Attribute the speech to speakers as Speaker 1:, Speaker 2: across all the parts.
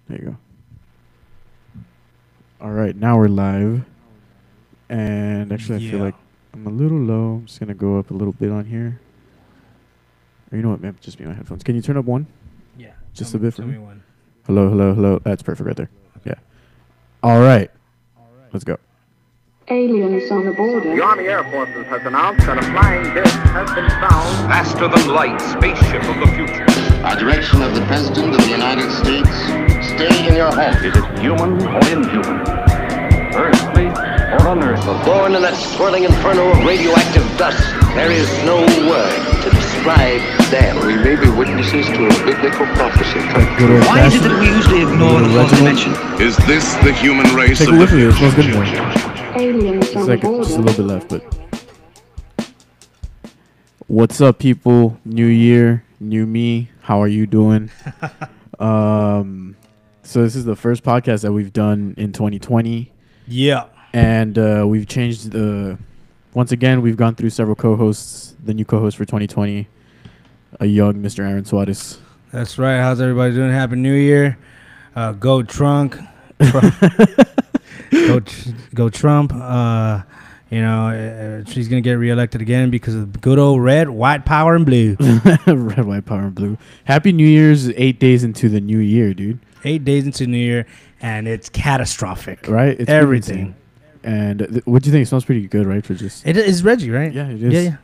Speaker 1: There you go. All right, now we're live. And actually, I feel like I'm a little low. I'm just going to go up a little bit on here. Or you know what? Maybe just be my headphones. Can you turn up one?
Speaker 2: Yeah.
Speaker 1: Just a bit for
Speaker 2: tell
Speaker 1: me?
Speaker 2: me one.
Speaker 1: Hello, hello, hello. That's perfect right there. Yeah. All right. Let's go.
Speaker 3: Aliens on the border.
Speaker 4: The Army Air Forces has announced that a flying disc has been found.
Speaker 5: Faster than light, spaceship of the future.
Speaker 6: Our direction of the President of the United States, stay in your home.
Speaker 7: Is it human or inhuman? Earthly or unearthly?
Speaker 8: Born in that swirling inferno of radioactive dust, there is no word to describe them.
Speaker 6: We may be witnesses to a biblical prophecy.
Speaker 9: Why is it that we usually ignore the fourth dimension?
Speaker 5: Is this the human race
Speaker 1: Take a
Speaker 5: of
Speaker 1: whiff of
Speaker 5: the
Speaker 1: it. It smells good in
Speaker 5: future?
Speaker 1: there.
Speaker 3: Aliens
Speaker 1: It's
Speaker 3: on
Speaker 1: like
Speaker 3: the border.
Speaker 1: just a little bit left, but what's up, people? New year, new me. How are you doing? So this is the first podcast that we've done in 2020,
Speaker 2: Yeah.
Speaker 1: and we've changed the. Once again, we've gone through several co-hosts. The new co-host for 2020, a young Mr. Aaron Suarez.
Speaker 2: That's right. How's everybody doing? Happy New Year. Go Trump. Go Trump. She's going to get reelected again because of the good old red, white power, and blue.
Speaker 1: Red, white, power, and blue. Happy New Year's! 8 days into the new year, dude.
Speaker 2: 8 days into New Year, and it's catastrophic.
Speaker 1: Right? It's
Speaker 2: everything.
Speaker 1: And what do you think? It smells pretty good, right? For just
Speaker 2: It is Reggie, right?
Speaker 1: yeah, it is.
Speaker 2: Yeah.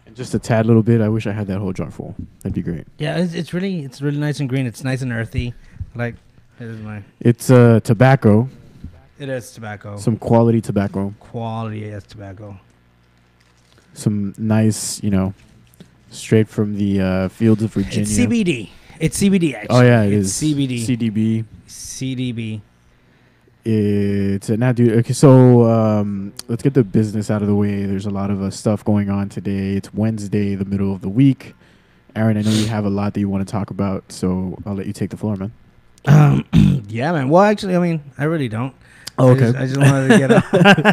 Speaker 1: And just a tad little bit. I wish I had that whole jar full. That'd be great.
Speaker 2: Yeah, it's really nice and green. It's nice and earthy. Like, it is mine.
Speaker 1: It's tobacco,
Speaker 2: It is tobacco.
Speaker 1: some quality tobacco,
Speaker 2: Quality as tobacco.
Speaker 1: some nice, straight from the fields of Virginia.
Speaker 2: It's CBD. It's CBD, actually.
Speaker 1: Oh yeah,
Speaker 2: it's
Speaker 1: is
Speaker 2: CBD.
Speaker 1: CDB.
Speaker 2: CDB.
Speaker 1: It's now, dude. Okay, so let's get the business out of the way. There's a lot of stuff going on today. It's Wednesday, the middle of the week. Aaron, I know you have a lot that you want to talk about, so I'll let you take the floor, man.
Speaker 2: Yeah, man. Well, actually, I mean, I really don't.
Speaker 1: Oh, okay.
Speaker 2: I just wanted to get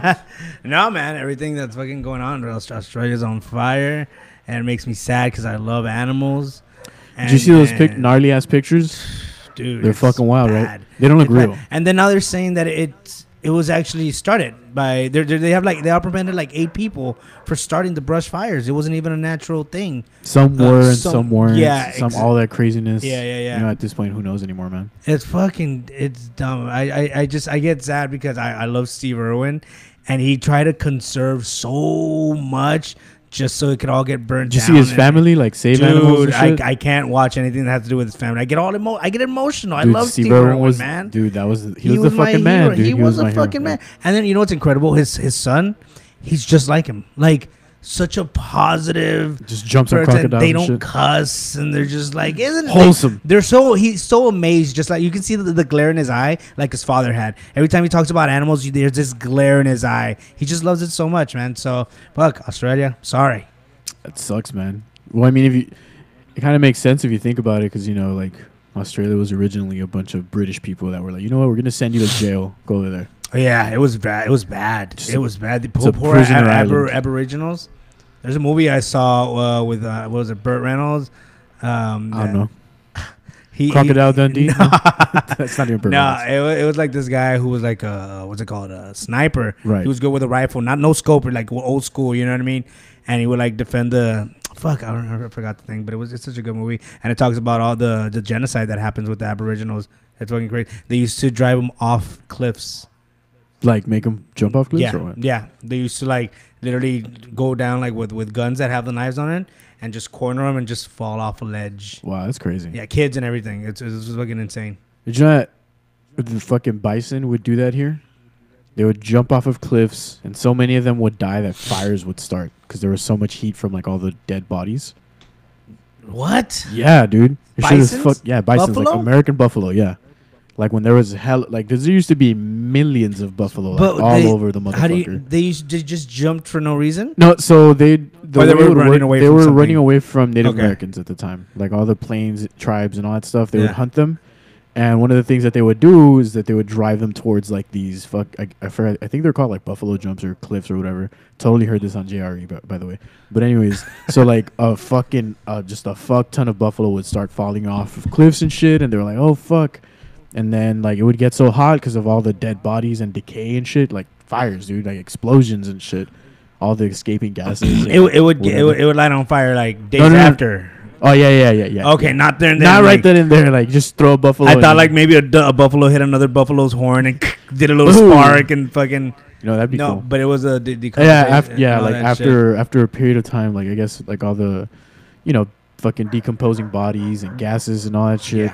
Speaker 2: out. No, man. Everything that's fucking going on, Australia's on fire, and it makes me sad because I love animals.
Speaker 1: Did you see those gnarly ass pictures?
Speaker 2: Dude,
Speaker 1: They're
Speaker 2: it's
Speaker 1: fucking wild,
Speaker 2: bad.
Speaker 1: right? They don't look
Speaker 2: It's bad.
Speaker 1: real.
Speaker 2: And then now they're saying that it was actually started by they apprehended like 8 people for starting the brush fires. It wasn't even a natural thing.
Speaker 1: Some were and some weren't.
Speaker 2: Yeah,
Speaker 1: all that craziness.
Speaker 2: Yeah.
Speaker 1: At this point, who knows anymore, man?
Speaker 2: It's dumb. I get sad because I love Steve Irwin, and he tried to conserve so much just so it could all get burned down.
Speaker 1: Did you see his family save animals and shit?
Speaker 2: I can't watch anything that has to do with his family. I get emotional.
Speaker 1: Dude,
Speaker 2: I love Steve Irwin, man.
Speaker 1: Dude, he was the fucking man, dude.
Speaker 2: He was a fucking man. And then you know what's incredible? His son, he's just like him. Like, such a positive,
Speaker 1: just jumps on
Speaker 2: person.
Speaker 1: crocodiles.
Speaker 2: They don't
Speaker 1: and shit.
Speaker 2: cuss, and they're just like, isn't it
Speaker 1: wholesome?
Speaker 2: He's so amazed. Just like you can see the glare in his eye, like his father had. Every time he talks about animals, there's this glare in his eye. He just loves it so much, man. So fuck Australia. Sorry.
Speaker 1: That sucks, man. Well, I mean, it kind of makes sense if you think about it, because Australia was originally a bunch of British people that were like, you know what, we're gonna send you to jail. Go over there.
Speaker 2: Yeah, it was bad. It was bad. The poor
Speaker 1: prisoner island.
Speaker 2: Aboriginals. There's a movie I saw with what was it, Burt Reynolds?
Speaker 1: I don't know. Crocodile Dundee.
Speaker 2: No.
Speaker 1: That's not even Burt
Speaker 2: No,
Speaker 1: Reynolds.
Speaker 2: it was like this guy who was like what's it called, a sniper.
Speaker 1: Right.
Speaker 2: He was good with a rifle, not no scoper, like old school. You know what I mean? And he would like defend the. Fuck, I forgot the thing, but it's such a good movie, and it talks about all the genocide that happens with the Aboriginals. It's fucking great. They used to drive them off cliffs.
Speaker 1: Like make them jump off cliffs,
Speaker 2: Yeah,
Speaker 1: or what?
Speaker 2: yeah. They used to like literally go down like with guns that have the knives on it, and just corner them and just fall off a ledge.
Speaker 1: Wow, that's crazy.
Speaker 2: Yeah, kids and everything. It's fucking insane.
Speaker 1: Did you know that the fucking bison would do that here? They would jump off of cliffs, and so many of them would die that fires would start because there was so much heat from all the dead bodies.
Speaker 2: What?
Speaker 1: Yeah, dude.
Speaker 2: Bisons?
Speaker 1: Yeah, bisons,
Speaker 2: Buffalo?
Speaker 1: like American buffalo. Yeah, like when there was there used to be millions of buffalo all over the motherfucker.
Speaker 2: They used to just jumped for no reason?
Speaker 1: No, so they
Speaker 2: were running away
Speaker 1: They
Speaker 2: from
Speaker 1: were
Speaker 2: something.
Speaker 1: running away from Native
Speaker 2: Okay.
Speaker 1: Americans at the time, like all the plains tribes and all that stuff. They
Speaker 2: Yeah.
Speaker 1: would hunt them. And one of the things that they would do is that they would drive them towards these I forgot, I think they're called buffalo jumps or cliffs or whatever. Totally heard this on JRE, by the way. But anyways, so just a fuck ton of buffalo would start falling off of cliffs and shit, and they were like, oh fuck. And then like it would get so hot because of all the dead bodies and decay and shit, like fires, dude, like explosions and shit. All the escaping gases.
Speaker 2: it would light on fire like days
Speaker 1: No.
Speaker 2: after.
Speaker 1: Oh yeah.
Speaker 2: Okay, not there and then.
Speaker 1: Not
Speaker 2: like,
Speaker 1: right then and there. Like just throw a buffalo.
Speaker 2: I thought like maybe a buffalo hit another buffalo's horn and did a little
Speaker 1: Ooh.
Speaker 2: spark and fucking.
Speaker 1: that'd be cool.
Speaker 2: But it was a
Speaker 1: after a period of time, like I guess like all the, fucking decomposing bodies and gases and all that shit.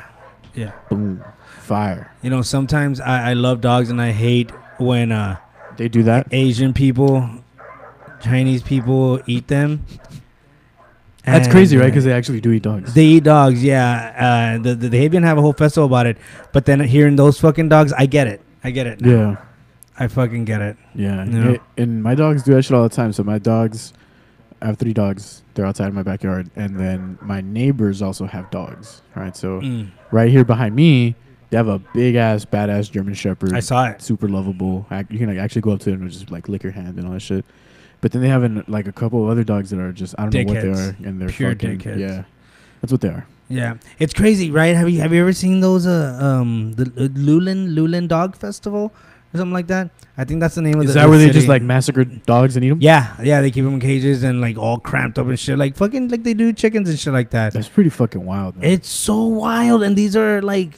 Speaker 2: Yeah.
Speaker 1: Boom, fire.
Speaker 2: Sometimes I love dogs and I hate when
Speaker 1: They do that.
Speaker 2: Asian people, Chinese people eat them.
Speaker 1: That's crazy, right? Because they actually do eat dogs.
Speaker 2: They eat dogs, yeah. They even have a whole festival about it. But then hearing those fucking dogs, I get it. Now.
Speaker 1: Yeah.
Speaker 2: I fucking get it.
Speaker 1: Yeah. And my dogs do that shit all the time. So my dogs, I have 3 dogs. They're outside of my backyard. And then my neighbors also have dogs, right? So right here behind me, they have a big-ass, badass German Shepherd.
Speaker 2: I saw it.
Speaker 1: Super lovable. You can actually go up to them and just lick your hand and all that shit. But then they have a couple of other dogs that are just, I don't know what they are. And they're
Speaker 2: pure
Speaker 1: fucking,
Speaker 2: dickheads.
Speaker 1: yeah. That's what they are.
Speaker 2: Yeah. It's crazy, right? Have you ever seen those, the Lulin Dog Festival? Or something like that. I think that's the name of the.
Speaker 1: Is that where they just like massacre dogs and eat them?
Speaker 2: Yeah, they keep them in cages and like all cramped up and shit, like fucking like they do chickens and shit like that.
Speaker 1: That's pretty fucking wild, man.
Speaker 2: It's so wild, and these are like,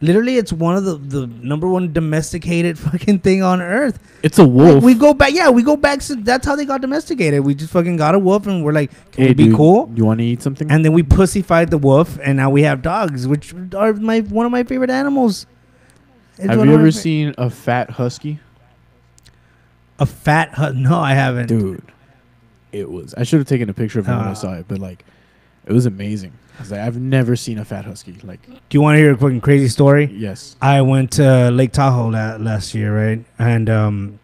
Speaker 2: literally, it's one of the number one domesticated fucking thing on earth.
Speaker 1: It's a wolf.
Speaker 2: Like, we go back. So that's how they got domesticated. We just fucking got a wolf, and we're like, can
Speaker 1: Hey,
Speaker 2: we be
Speaker 1: dude,
Speaker 2: cool?
Speaker 1: You want to eat something?
Speaker 2: And then we pussyfied the wolf, and now we have dogs, which are one of my favorite animals.
Speaker 1: Have you ever seen a fat husky?
Speaker 2: A fat No, I haven't.
Speaker 1: Dude, it was. I should have taken a picture of it when I saw it, but like, it was amazing. I was like, I've never seen a fat husky. Like,
Speaker 2: do you want to hear a fucking crazy story?
Speaker 1: Yes.
Speaker 2: I went to Lake Tahoe last year, right? And I went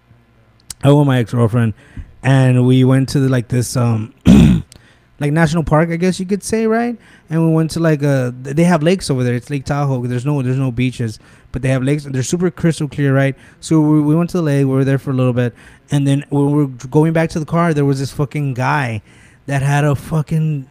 Speaker 2: with my ex-girlfriend, and we went to this like national park, I guess you could say, right? And we went to they have lakes over there. It's Lake Tahoe. There's no beaches, but they have lakes, and they're super crystal clear, right? So we went to the lake. We were there for a little bit, and then when we were going back to the car, there was this fucking guy that had a fucking.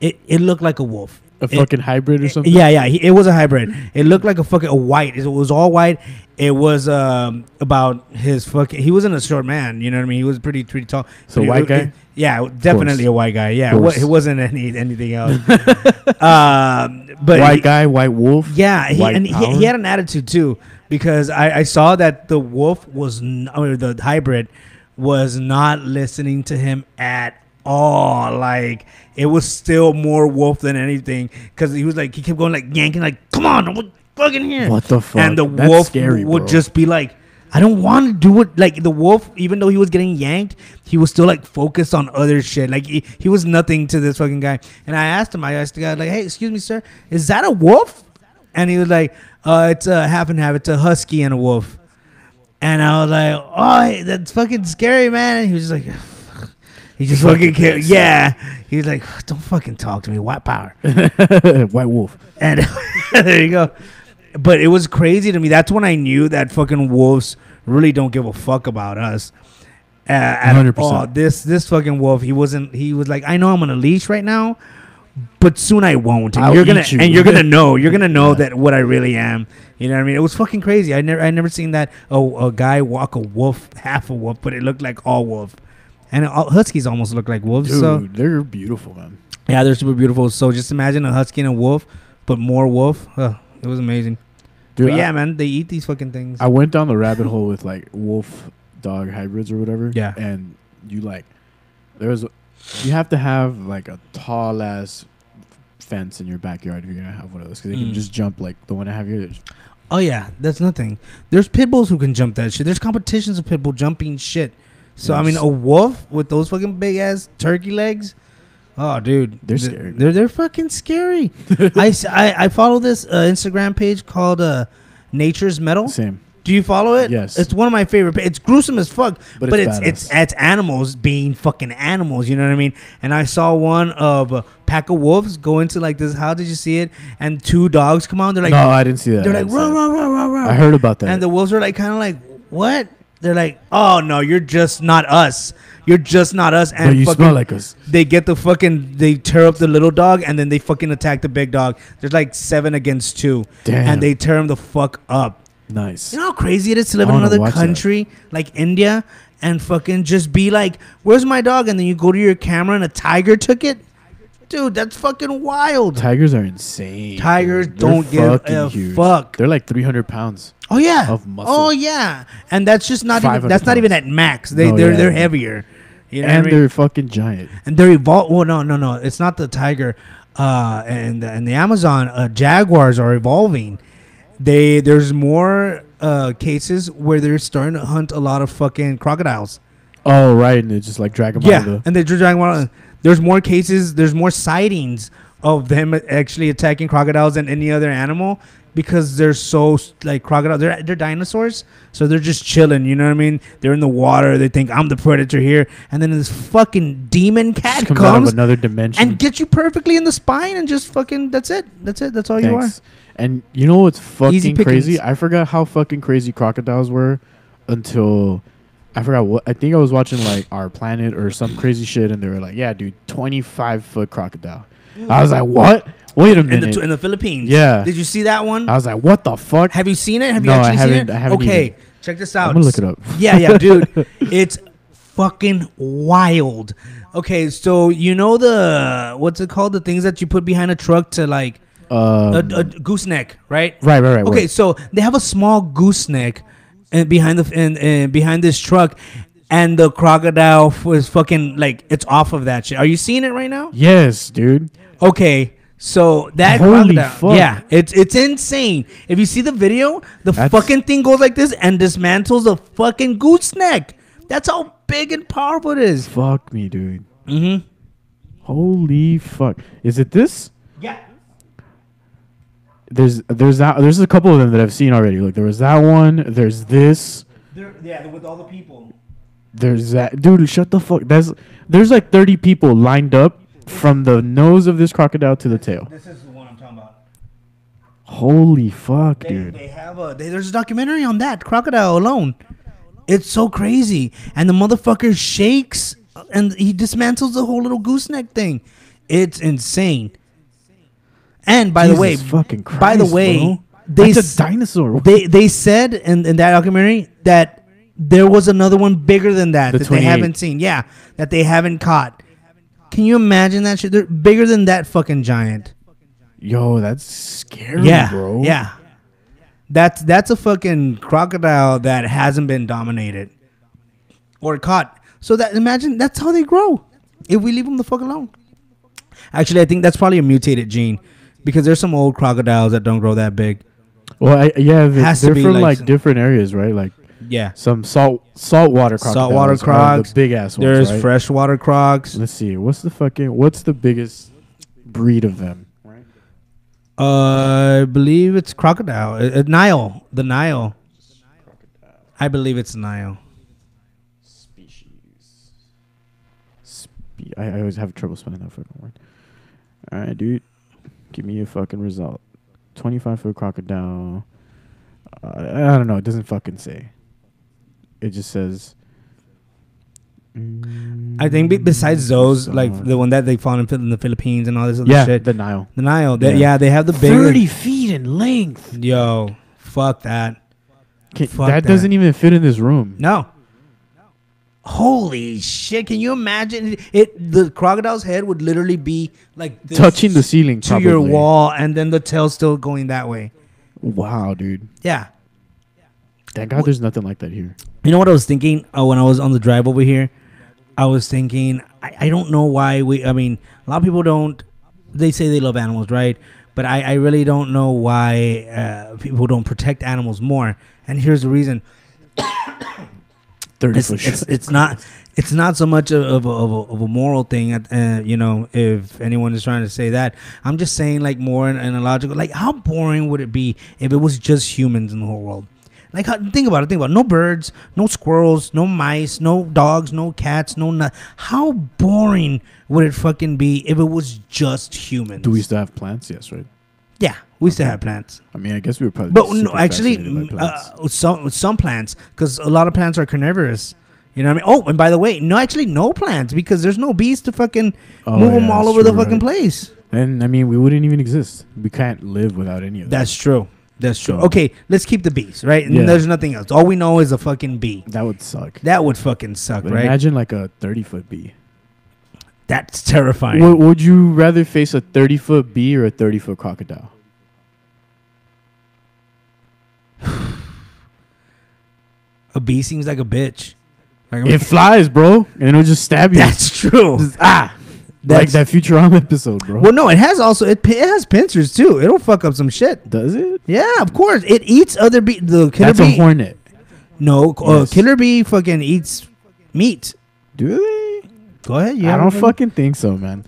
Speaker 2: It looked like a wolf.
Speaker 1: A fucking hybrid or something?
Speaker 2: Yeah. It was a hybrid. It looked like a white. It was all white. It was about his fucking. He wasn't a short man. You know what I mean? He was pretty tall.
Speaker 1: So white guy?
Speaker 2: Yeah, definitely a white guy. Yeah, it wasn't anything else. But
Speaker 1: white guy, white wolf.
Speaker 2: Yeah, he had an attitude too, because I saw that the wolf or the hybrid was not listening to him at all. Like, it was still more wolf than anything, because he kept going like yanking, like, come on, I'm fucking here.
Speaker 1: What the fuck?
Speaker 2: And the
Speaker 1: That's
Speaker 2: wolf
Speaker 1: scary,
Speaker 2: would
Speaker 1: bro.
Speaker 2: just be like, I don't want to do it. Like, the wolf, even though he was getting yanked, he was still like focused on other shit. Like, he was nothing to this fucking guy. And I asked the guy, like, hey, excuse me, sir, is that a wolf? And he was like, it's a half and half. It's a husky and a wolf. And I was like, oh, that's fucking scary, man. And he was just like, he just fucking killed. Yeah. He's like, don't fucking talk to me. White power.
Speaker 1: White wolf.
Speaker 2: And there you go. But it was crazy to me. That's when I knew that fucking wolves really don't give a fuck about us.
Speaker 1: 100%.
Speaker 2: This fucking wolf, he was like, I know I'm on a leash right now, but soon I won't. And you're gonna know that what I really am. You know what I mean? It was fucking crazy. I never seen that a guy walk a wolf, half a wolf, but it looked like all wolf. And huskies almost look like wolves.
Speaker 1: Dude,
Speaker 2: so
Speaker 1: they're beautiful, man.
Speaker 2: Yeah, they're super beautiful. So just imagine a husky and a wolf, but more wolf. It was amazing.
Speaker 1: Dude,
Speaker 2: but yeah, man, they eat these fucking things.
Speaker 1: I went down the rabbit hole with like wolf dog hybrids or whatever.
Speaker 2: Yeah.
Speaker 1: And you have to have like a tall ass fence in your backyard if you're gonna have one of those, because they can just jump like the one I have here.
Speaker 2: Oh yeah, that's nothing. There's pit bulls who can jump that shit. There's competitions of pit bull jumping shit. So yes. I mean, a wolf with those fucking big ass turkey legs. Oh, dude,
Speaker 1: they're scary.
Speaker 2: They're fucking scary. I follow this Instagram page called Nature's Metal.
Speaker 1: Same.
Speaker 2: Do you follow it?
Speaker 1: Yes.
Speaker 2: It's one of my favorite. It's gruesome as fuck, but
Speaker 1: it's
Speaker 2: animals being fucking animals. You know what I mean? And I saw one of a pack of wolves go into like this. How did you see it? And 2 dogs come out. They're like,
Speaker 1: no, I didn't see that.
Speaker 2: They're like, rah, rah, rah, rah, rah.
Speaker 1: I heard about that.
Speaker 2: And the wolves are like, kind of like, what? They're like, oh no, you're just not us. You're just not us. And
Speaker 1: But you smell like us.
Speaker 2: They get they tear up the little dog, and then they fucking attack the big dog. There's like 7 against 2.
Speaker 1: Damn.
Speaker 2: And they tear him the fuck up.
Speaker 1: Nice.
Speaker 2: You know how crazy it is to live
Speaker 1: I
Speaker 2: in
Speaker 1: wanna
Speaker 2: another
Speaker 1: watch
Speaker 2: country like India and fucking just be like, where's my dog? And then you go to your camera and a tiger took it? Dude, that's fucking wild.
Speaker 1: Tigers are insane.
Speaker 2: Tigers
Speaker 1: dude. They're
Speaker 2: don't give
Speaker 1: fucking
Speaker 2: a
Speaker 1: huge.
Speaker 2: fuck.
Speaker 1: They're like 300 pounds.
Speaker 2: Oh yeah.
Speaker 1: Of muscle.
Speaker 2: Oh yeah. And that's just not even
Speaker 1: 500
Speaker 2: that's not even
Speaker 1: pounds.
Speaker 2: at max.
Speaker 1: No,
Speaker 2: They're
Speaker 1: yeah.
Speaker 2: heavier. You know
Speaker 1: And
Speaker 2: what I mean?
Speaker 1: they're fucking giant.
Speaker 2: And they're evolved. Well, no. It's not the tiger. And the Amazon jaguars are evolving. There's more cases where they're starting to hunt a lot of fucking crocodiles.
Speaker 1: Oh, right. And they just like drag them out of the...
Speaker 2: And they're dragging them out. There's more cases. There's more sightings of them actually attacking crocodiles than any other animal because they're so like crocodiles. They're dinosaurs, so they're just chilling. You know what I mean? They're in the water. They think I'm the predator here, and then this fucking demon cat
Speaker 1: comes out of
Speaker 2: comes
Speaker 1: another dimension
Speaker 2: and gets you perfectly in the spine and just fucking. That's it. That's all you are.
Speaker 1: Thanks. And you know what's
Speaker 2: Easy
Speaker 1: fucking
Speaker 2: pickings.
Speaker 1: crazy? I forgot how fucking crazy crocodiles were until I forgot what. I think I was watching like Our Planet or some crazy shit, and they were like, "Yeah, dude, 25-foot crocodile." I was like, "What? Wait a minute."
Speaker 2: In the Philippines.
Speaker 1: Yeah.
Speaker 2: Did you see that one?
Speaker 1: I was like, "What the fuck?"
Speaker 2: Have you seen it? Have you
Speaker 1: No,
Speaker 2: actually
Speaker 1: I haven't.
Speaker 2: seen it?
Speaker 1: I haven't
Speaker 2: Okay,
Speaker 1: either.
Speaker 2: check this out.
Speaker 1: I'm gonna look it up.
Speaker 2: Yeah, dude. It's fucking wild. Okay, so you know the what's it called? The things that you put behind a truck to like a gooseneck, right?
Speaker 1: Right.
Speaker 2: Okay,
Speaker 1: right.
Speaker 2: so they have a small gooseneck behind behind this truck, and the crocodile was fucking like it's off of that shit. Are you seeing it right now?
Speaker 1: Yes, dude.
Speaker 2: Okay, so that
Speaker 1: Holy
Speaker 2: crocodile,
Speaker 1: fuck.
Speaker 2: yeah, it's insane. If you see the video,
Speaker 1: That's-
Speaker 2: fucking thing goes like this and dismantles a fucking gooseneck. That's how big and powerful it is.
Speaker 1: Fuck me, dude. Mm-hmm. Holy fuck. Is it this?
Speaker 2: Yeah.
Speaker 1: There's a couple of them that I've seen already. Like there was that one. There's this.
Speaker 2: Yeah, with all the people.
Speaker 1: There's that. Dude, shut the fuck. There's like 30 people lined up from the nose of this crocodile to the tail.
Speaker 2: This is the one I'm talking about.
Speaker 1: Holy fuck, dude.
Speaker 2: They have there's a documentary on that crocodile alone. It's so crazy, and the motherfucker shakes, and he dismantles the whole little gooseneck thing. It's insane. And by the way,
Speaker 1: Jesus fucking Christ,
Speaker 2: by the way,
Speaker 1: bro.
Speaker 2: they
Speaker 1: That's a dinosaur.
Speaker 2: They said in that documentary that there was another one bigger than that
Speaker 1: The
Speaker 2: that they
Speaker 1: 28.
Speaker 2: haven't seen. Yeah, that they haven't caught. Can you imagine that shit? They're bigger than that fucking giant.
Speaker 1: Yo, that's scary,
Speaker 2: Yeah,
Speaker 1: bro.
Speaker 2: yeah. That's a fucking crocodile that hasn't been dominated or caught. So that imagine that's how they grow. If we leave them the fuck alone. Actually, I think that's probably a mutated gene because there's some old crocodiles that don't grow that big.
Speaker 1: Well, they're
Speaker 2: Has to be
Speaker 1: from
Speaker 2: like
Speaker 1: like
Speaker 2: some-
Speaker 1: different areas, right? Like
Speaker 2: Yeah.
Speaker 1: some saltwater crocodiles.
Speaker 2: Saltwater
Speaker 1: are
Speaker 2: crocs.
Speaker 1: the big ass ones.
Speaker 2: There's
Speaker 1: right?
Speaker 2: freshwater crocs.
Speaker 1: Let's see. What's the biggest breed of them?
Speaker 2: I believe it's crocodile. Nile. The Nile. I believe it's Nile.
Speaker 1: Species. I always have trouble spelling that fucking word. All right, dude. Give me a fucking result. 25-foot crocodile. I don't know. It doesn't fucking say. It just says.
Speaker 2: I think besides those, like the one that they found in the Philippines and all this other shit.
Speaker 1: the Nile.
Speaker 2: The Nile. They have the big
Speaker 1: 30 feet in length.
Speaker 2: Yo, fuck that. Fuck
Speaker 1: that doesn't even fit in this room.
Speaker 2: No. Holy shit! Can you imagine it? The crocodile's head would literally be like this
Speaker 1: Touching the ceiling
Speaker 2: to your
Speaker 1: probably.
Speaker 2: wall, and then the tail still going that way.
Speaker 1: Wow, dude.
Speaker 2: Yeah.
Speaker 1: Thank God there's nothing like that here.
Speaker 2: You know what I was thinking when I was on the drive over here? I was thinking, I don't know why a lot of people don't, they say they love animals, right? But I really don't know why people don't protect animals more. And here's the reason.
Speaker 1: 30
Speaker 2: It's not so much of a moral thing, if anyone is trying to say that. I'm just saying like more in a logical, like how boring would it be if it was just humans in the whole world? Like, think about it. No birds, no squirrels, no mice, no dogs, no cats, How boring would it fucking be if it was just humans?
Speaker 1: Do we still have plants? Yes, right?
Speaker 2: Yeah, We still have plants.
Speaker 1: I mean, I guess we were probably.
Speaker 2: But
Speaker 1: super
Speaker 2: no, actually,
Speaker 1: fascinated by plants.
Speaker 2: some plants, because a lot of plants are carnivorous. You know what I mean? Oh, and by the way, no plants, because there's no bees to fucking move them all over the fucking place.
Speaker 1: And I mean, we wouldn't even exist. We can't live without any of that.
Speaker 2: That's true. That's true.
Speaker 1: So-
Speaker 2: Okay, let's keep the bees, right? And
Speaker 1: Yeah.
Speaker 2: there's nothing else. All we know is a fucking bee.
Speaker 1: That would suck.
Speaker 2: That would fucking suck,
Speaker 1: But
Speaker 2: right?
Speaker 1: imagine like a 30-foot bee.
Speaker 2: That's terrifying.
Speaker 1: Would you rather face a 30-foot bee or a 30-foot crocodile?
Speaker 2: A bee seems like a bitch. Like,
Speaker 1: It flies, bro, and it'll just stab you.
Speaker 2: that's true.
Speaker 1: Just, like
Speaker 2: That's-
Speaker 1: that Futurama episode, bro.
Speaker 2: Well, no, it has also it has pincers too. It'll fuck up some shit.
Speaker 1: Does it?
Speaker 2: Yeah, of course. It eats other bee. The killer
Speaker 1: That's
Speaker 2: bee.
Speaker 1: a hornet.
Speaker 2: No,
Speaker 1: Yes.
Speaker 2: killer bee fucking eats meat.
Speaker 1: Do they?
Speaker 2: Go ahead.
Speaker 1: I don't fucking think so, man.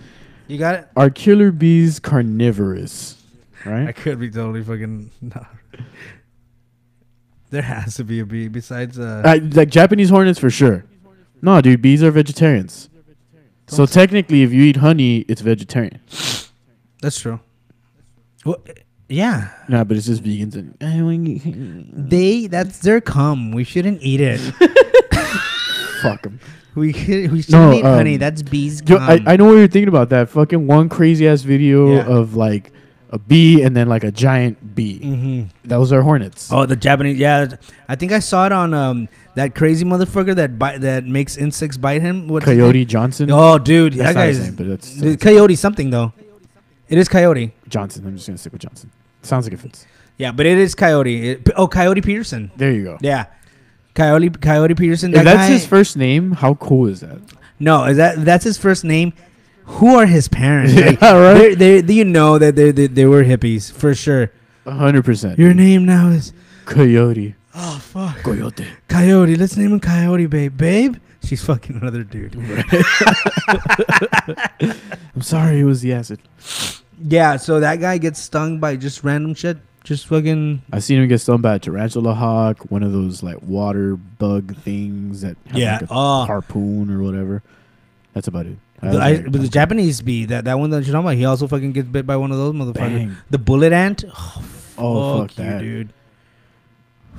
Speaker 2: You got it.
Speaker 1: Are killer bees carnivorous? Right?
Speaker 2: I could be totally fucking. No. There has to be a bee besides.
Speaker 1: Like Japanese hornets for sure. No, dude, bees are vegetarians. So technically, if you eat honey, it's vegetarian.
Speaker 2: That's true. Well, yeah.
Speaker 1: Nah, but it's just vegans and
Speaker 2: That's their cum. We shouldn't eat it.
Speaker 1: fuck them.
Speaker 2: we shouldn't
Speaker 1: No,
Speaker 2: eat honey. That's bees'
Speaker 1: Yo,
Speaker 2: cum.
Speaker 1: I know what you're thinking about. That fucking one crazy ass video
Speaker 2: Yeah.
Speaker 1: of like a bee and then like a giant bee.
Speaker 2: Mm-hmm.
Speaker 1: Those are hornets.
Speaker 2: Oh, the Japanese. Yeah, I think I saw it on that crazy motherfucker that makes insects bite him. What's his
Speaker 1: Coyote
Speaker 2: name?
Speaker 1: Johnson.
Speaker 2: Oh, dude,
Speaker 1: That's
Speaker 2: that
Speaker 1: not his
Speaker 2: guy's
Speaker 1: name, but that's
Speaker 2: the Coyote something though. It is Coyote.
Speaker 1: Johnson. I'm just gonna stick with Johnson. Sounds like it fits.
Speaker 2: Yeah, but it is Coyote. Coyote Peterson.
Speaker 1: There you go.
Speaker 2: Yeah, Coyote Peterson.
Speaker 1: If
Speaker 2: That
Speaker 1: that's
Speaker 2: guy,
Speaker 1: his first name, how cool is that?
Speaker 2: No, that's his first name. Who are his parents?
Speaker 1: Yeah,
Speaker 2: Like,
Speaker 1: right.
Speaker 2: They you know that they were hippies for sure.
Speaker 1: 100%.
Speaker 2: Your name now is
Speaker 1: Coyote.
Speaker 2: oh fuck
Speaker 1: Coyote.
Speaker 2: Coyote. Let's name him Coyote, babe. She's fucking another dude.
Speaker 1: I'm sorry, it was the acid.
Speaker 2: Yeah, so that guy gets stung by just random shit. Just fucking
Speaker 1: I seen him get stung by a tarantula hawk, one of those like water bug things that have
Speaker 2: Yeah.
Speaker 1: like a
Speaker 2: Oh.
Speaker 1: harpoon or whatever. That's about it.
Speaker 2: but the Japanese bee, that one that you're talking about, he also fucking gets bit by one of those motherfuckers.
Speaker 1: Bang.
Speaker 2: The bullet ant.
Speaker 1: Oh, fuck
Speaker 2: you,
Speaker 1: that.
Speaker 2: dude.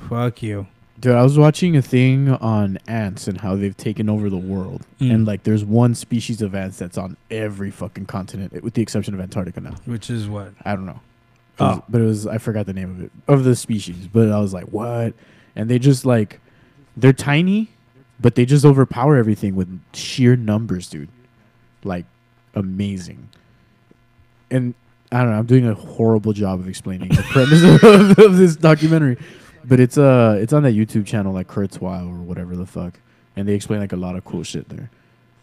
Speaker 2: Fuck you.
Speaker 1: Dude, I was watching a thing on ants and how they've taken over the world.
Speaker 2: Mm.
Speaker 1: And like there's one species of ants that's on every fucking continent, with the exception of Antarctica now.
Speaker 2: Which is what?
Speaker 1: I don't know.
Speaker 2: Oh.
Speaker 1: But it was, I forgot the name of it, of the species. But I was like, what? And they just like, they're tiny, but they just overpower everything with sheer numbers, dude. Like, amazing. And I don't know, I'm doing a horrible job of explaining the premise of this documentary. But it's on that YouTube channel, like Kurzweil or whatever the fuck. And they explain like a lot of cool shit there.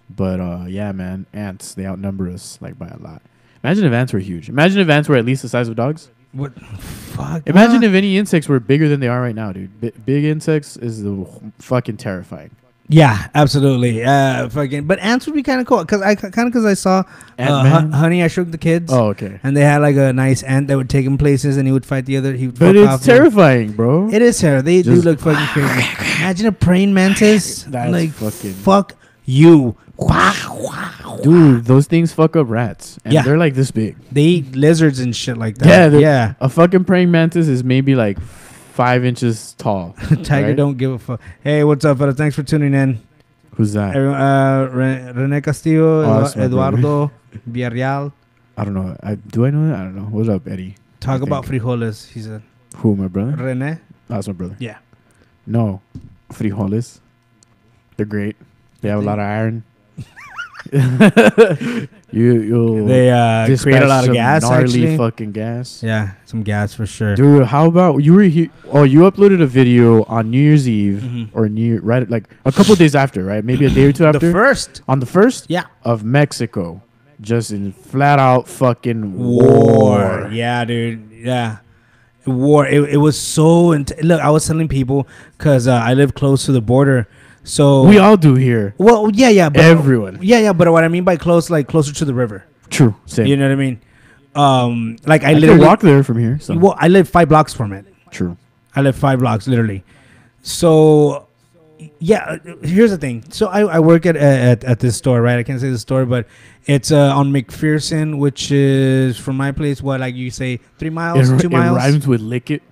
Speaker 1: But yeah, man, ants, they outnumber us like by a lot. Imagine if ants were huge. Imagine if ants were at least the size of dogs.
Speaker 2: What? Fuck.
Speaker 1: Imagine if any insects were bigger than they are right now, dude. Big insects is fucking terrifying.
Speaker 2: Yeah, absolutely. Fucking. But ants would be kind of cool because I saw
Speaker 1: Ant-Man?
Speaker 2: Honey, I Shrunk the Kids.
Speaker 1: Oh, okay.
Speaker 2: And they had like a nice ant that would take him places, and he would fight the other. He would
Speaker 1: But
Speaker 2: fuck
Speaker 1: it's
Speaker 2: off them.
Speaker 1: terrifying, bro.
Speaker 2: It is terrible. They do
Speaker 1: Just-
Speaker 2: look fucking crazy. Imagine a praying mantis.
Speaker 1: That's
Speaker 2: like
Speaker 1: fucking-
Speaker 2: fuck you.
Speaker 1: Dude, those things fuck up rats. And
Speaker 2: Yeah.
Speaker 1: they're like this big.
Speaker 2: They eat lizards and shit like that.
Speaker 1: Yeah,
Speaker 2: Yeah.
Speaker 1: A fucking praying mantis is maybe like 5 inches tall.
Speaker 2: Tiger
Speaker 1: right?
Speaker 2: don't give a fuck. Hey, what's up, fella? Thanks for tuning in.
Speaker 1: Who's that?
Speaker 2: Rene Castillo,
Speaker 1: Oh, that's my brother.
Speaker 2: Eduardo Villarreal.
Speaker 1: I don't know. Do I know that? I don't know. What's up, Eddie?
Speaker 2: Talk
Speaker 1: I
Speaker 2: about
Speaker 1: think.
Speaker 2: frijoles. He said.
Speaker 1: Who, my brother?
Speaker 2: Rene.
Speaker 1: That's my brother.
Speaker 2: Yeah.
Speaker 1: No. Frijoles. They're great. They have a lot of iron. You'll
Speaker 2: They
Speaker 1: dispatch
Speaker 2: create a lot of
Speaker 1: some
Speaker 2: gas.
Speaker 1: gnarly
Speaker 2: Actually,
Speaker 1: fucking gas.
Speaker 2: yeah, some gas for sure.
Speaker 1: Dude, how about you were here? Oh, you uploaded a video on New Year's Eve
Speaker 2: Mhm.
Speaker 1: or right like a couple days after, right? Maybe a day or two after.
Speaker 2: The first.
Speaker 1: On the first,
Speaker 2: Yeah.
Speaker 1: of Mexico, just in flat out fucking
Speaker 2: War.
Speaker 1: war.
Speaker 2: Yeah, dude. Yeah. War. It was so. Look, I was telling people because I live close to the border. So
Speaker 1: We all do here.
Speaker 2: Well, yeah. But,
Speaker 1: Everyone.
Speaker 2: Yeah. But what I mean by close, like closer to the river.
Speaker 1: True. Same.
Speaker 2: You know what I mean? Like I
Speaker 1: I can
Speaker 2: literally
Speaker 1: walk there from here. So.
Speaker 2: I live 5 blocks from it.
Speaker 1: True.
Speaker 2: I live 5 blocks, literally. So Yeah, here's the thing. So I work at this store, right? I can't say the store, but it's on McPherson, which is from my place. What, like you say, 3 miles, 2 miles?
Speaker 1: It rhymes with lick it.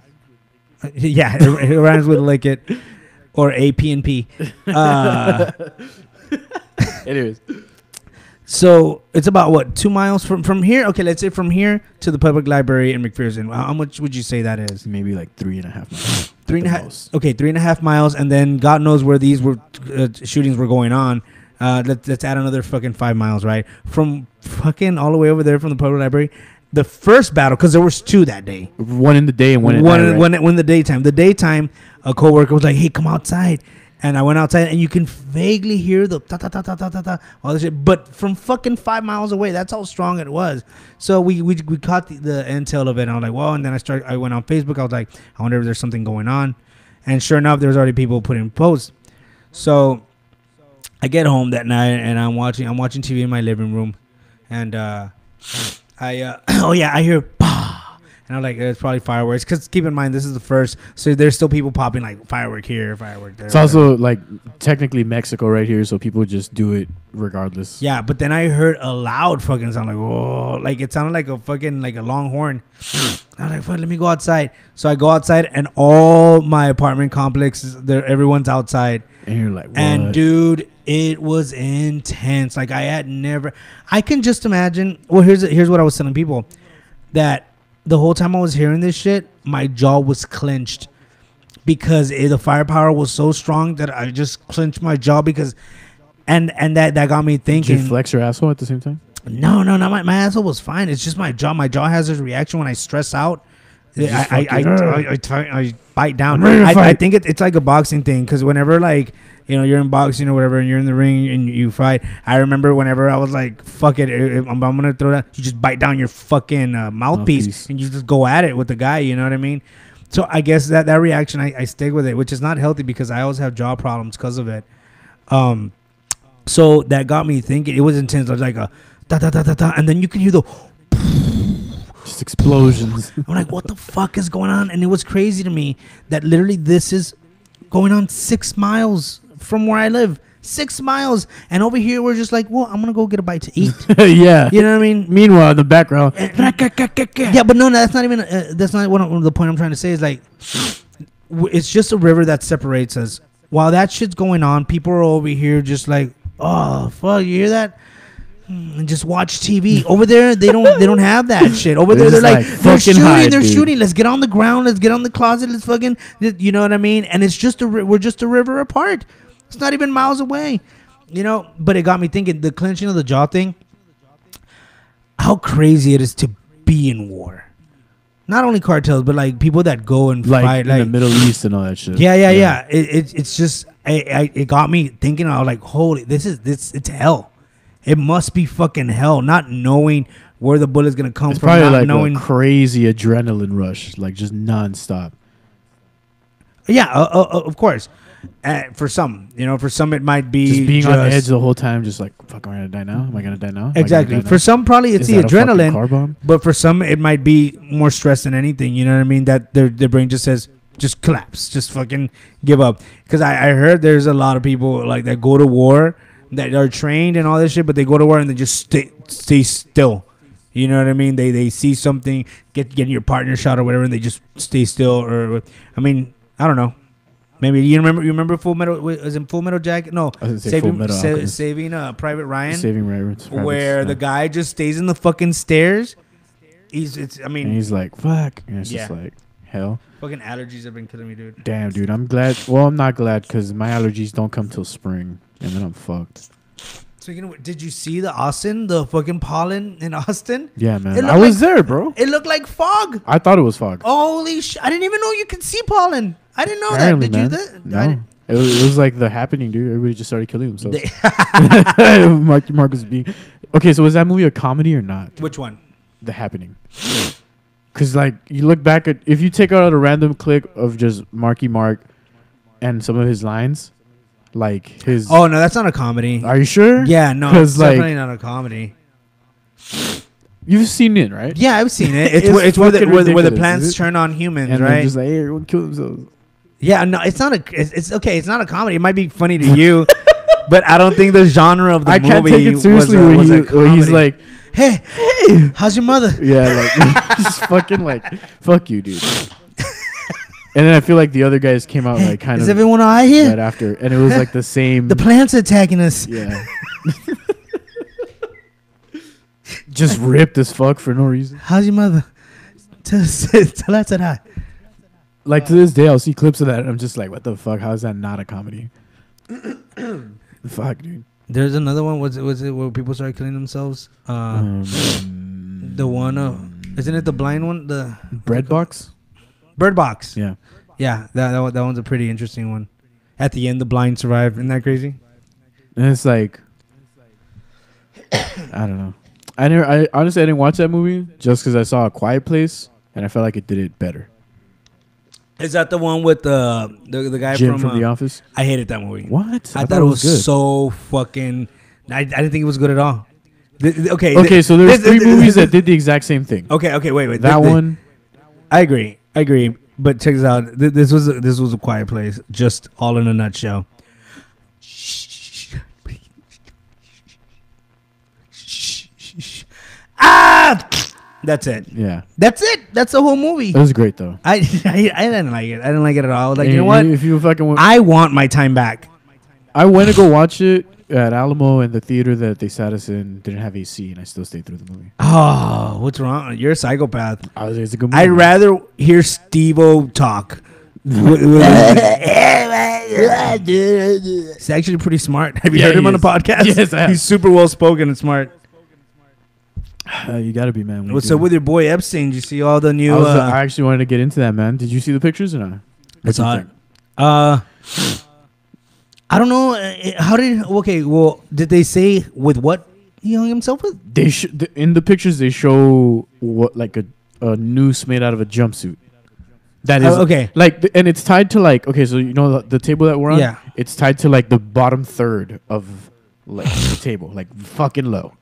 Speaker 2: Yeah, it rhymes with lick it, or AP&P.
Speaker 1: Anyways,
Speaker 2: so it's about what, 2 miles from here? Okay, let's say from here to the public library in McPherson. How much would you say that is?
Speaker 1: maybe like 3.5 miles.
Speaker 2: 3.5. Okay, 3.5 miles, and then God knows where these shootings were going on. Let's add another fucking 5 miles, right? From fucking all the way over there from the public library. The first battle, because there was 2 that day.
Speaker 1: One in the day and one at night, right?
Speaker 2: One in the daytime. The daytime, a coworker was like, "Hey, come outside." And I went outside, and you can vaguely hear the ta ta ta ta ta ta ta, all this shit. But from fucking 5 miles away, that's how strong it was. So we caught the intel of it. And I was like, "Well," and then I went on Facebook. I was like, "I wonder if there's something going on." And sure enough, there was already people putting posts. So I get home that night, and I'm watching TV in my living room, and I hear bah, and I'm like, it's probably fireworks. Because keep in mind, this is the first, so there's still people popping like firework here, firework there.
Speaker 1: It's also like technically Mexico right here, so people just do it regardless.
Speaker 2: Yeah, but then I heard a loud fucking sound, like whoa, like it sounded like a fucking like a long horn. I was like, fuck, let me go outside. So I go outside, and all my apartment complexes, everyone's outside.
Speaker 1: And you're like, what?
Speaker 2: And dude, it was intense. Like I can just imagine. Well, here's what I was telling people, that the whole time I was hearing this shit, my jaw was clenched because the firepower was so strong that I just clenched my jaw because, and that got me thinking.
Speaker 1: Did you flex your asshole at the same time?
Speaker 2: No, not my asshole was fine. It's just my jaw. My jaw has this reaction when I stress out. I bite down. I think it's like a boxing thing, because whenever, like, you know, you're in boxing or whatever and you're in the ring and you fight, I remember whenever I was like, fuck it, I'm gonna throw that, you just bite down your fucking mouthpiece and you just go at it with the guy, you know what I mean? So I guess that reaction, I stick with it, which is not healthy because I always have jaw problems because of it. So that got me thinking. It was intense. I was like a da da da da da, and then you can hear the
Speaker 1: just explosions.
Speaker 2: I'm like, what the fuck is going on? And it was crazy to me that literally this is going on 6 miles from where I live. 6 miles. And over here, we're just like, well, I'm going to go get a bite to eat.
Speaker 1: Yeah.
Speaker 2: You know what I mean?
Speaker 1: Meanwhile, in the background.
Speaker 2: Yeah, but no, that's not even, that's not what the point I'm trying to say is, like, it's just a river that separates us. While that shit's going on, people are over here just like, oh, fuck, you hear that? And just watch TV. Over there, they don't have that shit. Over there, they're like they're shooting. Let's get on the ground. Let's get on the closet. Let's fucking, you know what I mean? And it's just we're just a river apart. It's not even miles away, you know. But it got me thinking. The clenching of the jaw thing. How crazy it is to be in war. Not only cartels, but like people that go and fight,
Speaker 1: like in the Middle East and all that shit.
Speaker 2: Yeah. It's just it got me thinking. I was like, holy, it's hell. It must be fucking hell, not knowing where the bullet's gonna come
Speaker 1: it's
Speaker 2: from.
Speaker 1: Probably
Speaker 2: not
Speaker 1: like
Speaker 2: knowing
Speaker 1: a crazy adrenaline rush, like just nonstop.
Speaker 2: Yeah, of course. For some, it might be
Speaker 1: just being on edge the whole time, just like, fuck, am I gonna die now? Am I gonna die now?
Speaker 2: Exactly. For some, probably it's the adrenaline. But for some, it might be more stress than anything. You know what I mean? That their brain just says, just collapse, just fucking give up. Because I heard there's a lot of people like that go to war, that are trained and all this shit, but they go to war and they just stay still. You know what I mean? They see something, get your partner shot or whatever, and they just stay still. Or I mean, I don't know. Maybe you remember Full Metal? Was in Full Metal Jacket? No, Saving Private Ryan.
Speaker 1: Saving Ryan.
Speaker 2: Where the guy just stays in the fucking stairs. And
Speaker 1: he's like, fuck. And it's just like, hell.
Speaker 2: Fucking allergies have been killing me, dude.
Speaker 1: Damn, dude. I'm glad. Well, I'm not glad because my allergies don't come till spring. And then I'm fucked.
Speaker 2: Speaking of, did you see the fucking pollen in Austin?
Speaker 1: Yeah, man. I was there, bro.
Speaker 2: It looked like fog.
Speaker 1: I thought it was fog.
Speaker 2: Holy shit. I didn't even know you could see pollen. I didn't know
Speaker 1: Apparently,
Speaker 2: that.
Speaker 1: Did
Speaker 2: you?
Speaker 1: No. It was like the happening, dude. Everybody just started killing themselves. Mark was being... Okay, so was that movie a comedy or not?
Speaker 2: Which one?
Speaker 1: The Happening. Because, like, you look back at... If you take out a random clip of just Marky Mark and some of his lines... Like his...
Speaker 2: Oh, no, that's not a comedy.
Speaker 1: Are you sure?
Speaker 2: Yeah, no, it's definitely not a comedy.
Speaker 1: You've seen it, right?
Speaker 2: Yeah, I've seen it. It's where the plants turn on humans,
Speaker 1: and
Speaker 2: right?
Speaker 1: And just like, hey, everyone kill themselves.
Speaker 2: Yeah, no, it's not a. It's okay. It's not a comedy. It might be funny to you, but I don't think the genre of the movie.
Speaker 1: I can't take it seriously when he's like,
Speaker 2: hey, how's your mother?
Speaker 1: Yeah, like just fucking like, fuck you, dude. And then I feel like the other guys came out like kind of.
Speaker 2: Is everyone all right here?
Speaker 1: Right after, and it was like the same.
Speaker 2: The plants are attacking us.
Speaker 1: Yeah. Just ripped as fuck for no reason.
Speaker 2: How's your mother? Tell her I said hi.
Speaker 1: Like to this day, I'll see clips of that, and I'm just like, what the fuck? How is that not a comedy? Fuck, dude.
Speaker 2: There's another one. Was it where people started killing themselves? The one. Isn't it the blind one? The
Speaker 1: Bread Box.
Speaker 2: Bird Box.
Speaker 1: Yeah.
Speaker 2: Yeah. That one's a pretty interesting one. At the end, the blind survived. Isn't that crazy?
Speaker 1: And it's like, I don't know. I honestly didn't watch that movie just because I saw A Quiet Place, and I felt like it did it better.
Speaker 2: Is that the one with the guy
Speaker 1: Jim from The Office?
Speaker 2: I hated that movie.
Speaker 1: What?
Speaker 2: I thought it was good. So fucking. I didn't think it was good at all.
Speaker 1: Okay, so there's three movies that did the exact same thing.
Speaker 2: Okay, wait.
Speaker 1: That one.
Speaker 2: I agree. But check this out. This was A Quiet Place, just all in a nutshell. That's it.
Speaker 1: Yeah.
Speaker 2: That's it. That's the whole movie.
Speaker 1: It was great though.
Speaker 2: I didn't like it. I didn't like it at all. Like, you know what?
Speaker 1: If you fucking
Speaker 2: I want my time back.
Speaker 1: I went to go watch it at Alamo, and the theater that they sat us in didn't have AC, and I still stayed through the movie.
Speaker 2: Oh, what's wrong? You're a psychopath.
Speaker 1: It's a good movie.
Speaker 2: I'd rather hear Steve-O talk. He's actually pretty smart. Have you heard him on the podcast?
Speaker 1: Yes, I have.
Speaker 2: He's super well spoken and smart.
Speaker 1: You gotta be, man.
Speaker 2: What's up with your boy Epstein? Did you see all the new?
Speaker 1: I actually wanted to get into that, man. Did you see the pictures or not?
Speaker 2: It's hot. I don't know. How did? Okay, well, did they say with what he hung himself with?
Speaker 1: They in the pictures they show what like a noose made out of a jumpsuit. That is
Speaker 2: okay.
Speaker 1: Like, and it's tied to like, okay, so you know the table that we're on.
Speaker 2: Yeah.
Speaker 1: It's tied to like the bottom third of like the table, like fucking low.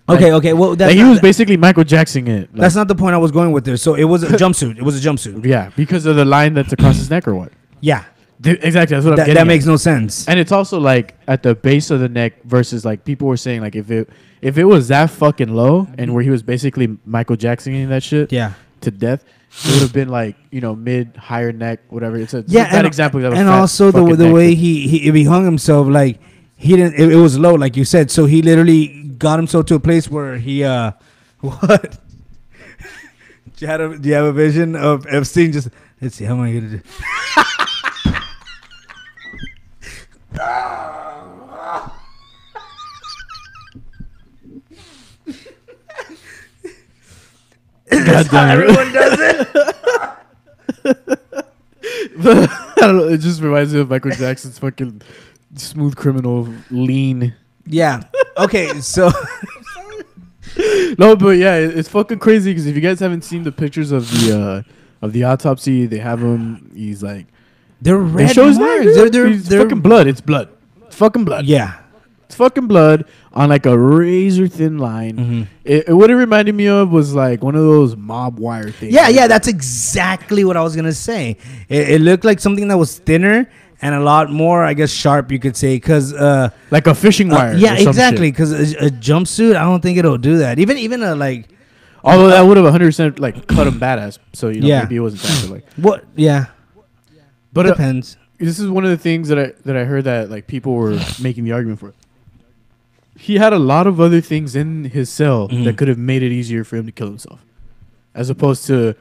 Speaker 2: Okay. Well, that's
Speaker 1: he was basically Michael Jackson it. Like,
Speaker 2: that's not the point I was going with there. So it was a jumpsuit. It was a jumpsuit.
Speaker 1: Yeah, because of the line that's across his neck or what?
Speaker 2: Yeah.
Speaker 1: Exactly. That's what I'm getting
Speaker 2: That
Speaker 1: at.
Speaker 2: makes no sense.
Speaker 1: And it's also like at the base of the neck versus like people were saying like if it was that fucking low and where he was basically Michael Jacksoning that shit to death, it would have been like, you know, mid higher neck, whatever. It's that example. That was
Speaker 2: and also the way he hung himself, like he didn't. It was low, like you said. So he literally got himself to a place where he what? Do you have a vision of Epstein? Just let's see, how am I gonna do?
Speaker 1: God damn it.
Speaker 2: Everyone does it.
Speaker 1: I don't know. It just reminds me of Michael Jackson's fucking Smooth Criminal lean.
Speaker 2: Yeah. Okay. So.
Speaker 1: No, but yeah, it's fucking crazy because if you guys haven't seen the pictures of the autopsy, they have him. He's like,
Speaker 2: they're red.
Speaker 1: It shows they're fucking blood. It's blood. It's fucking blood.
Speaker 2: Yeah.
Speaker 1: It's fucking blood on like a razor thin line. Mm-hmm. What it reminded me of was like one of those mob wire things.
Speaker 2: Yeah, that's exactly what I was gonna say. It looked like something that was thinner and a lot more, I guess, sharp. You could say, because
Speaker 1: like a fishing wire.
Speaker 2: Yeah, exactly. Because a jumpsuit, I don't think it'll do that. Even a like.
Speaker 1: Although that would have 100% like cut him badass. So you know maybe it wasn't that. But like
Speaker 2: what? Yeah.
Speaker 1: But
Speaker 2: it depends.
Speaker 1: This is one of the things that I heard that like people were making the argument for. He had a lot of other things in his cell that could have made it easier for him to kill himself, as opposed to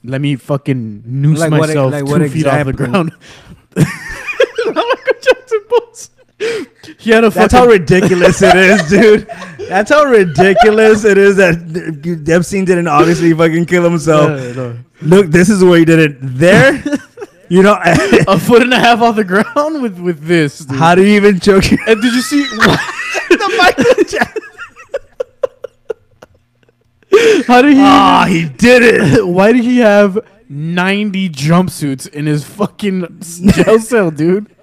Speaker 1: let me fucking noose myself 2 feet off the ground. Michael Jackson pose. He had a.
Speaker 2: That's how ridiculous it is, dude. That's how ridiculous it is that Epstein didn't obviously fucking kill himself.
Speaker 1: No.
Speaker 2: Look, this is where he did it. There. You know,
Speaker 1: 1.5 feet off the ground with this. Dude.
Speaker 2: How do you even choke?
Speaker 1: And did you see
Speaker 2: the Michael Jackson?
Speaker 1: How did he?
Speaker 2: He did it.
Speaker 1: Why did he have 90 jumpsuits in his fucking jail cell, dude?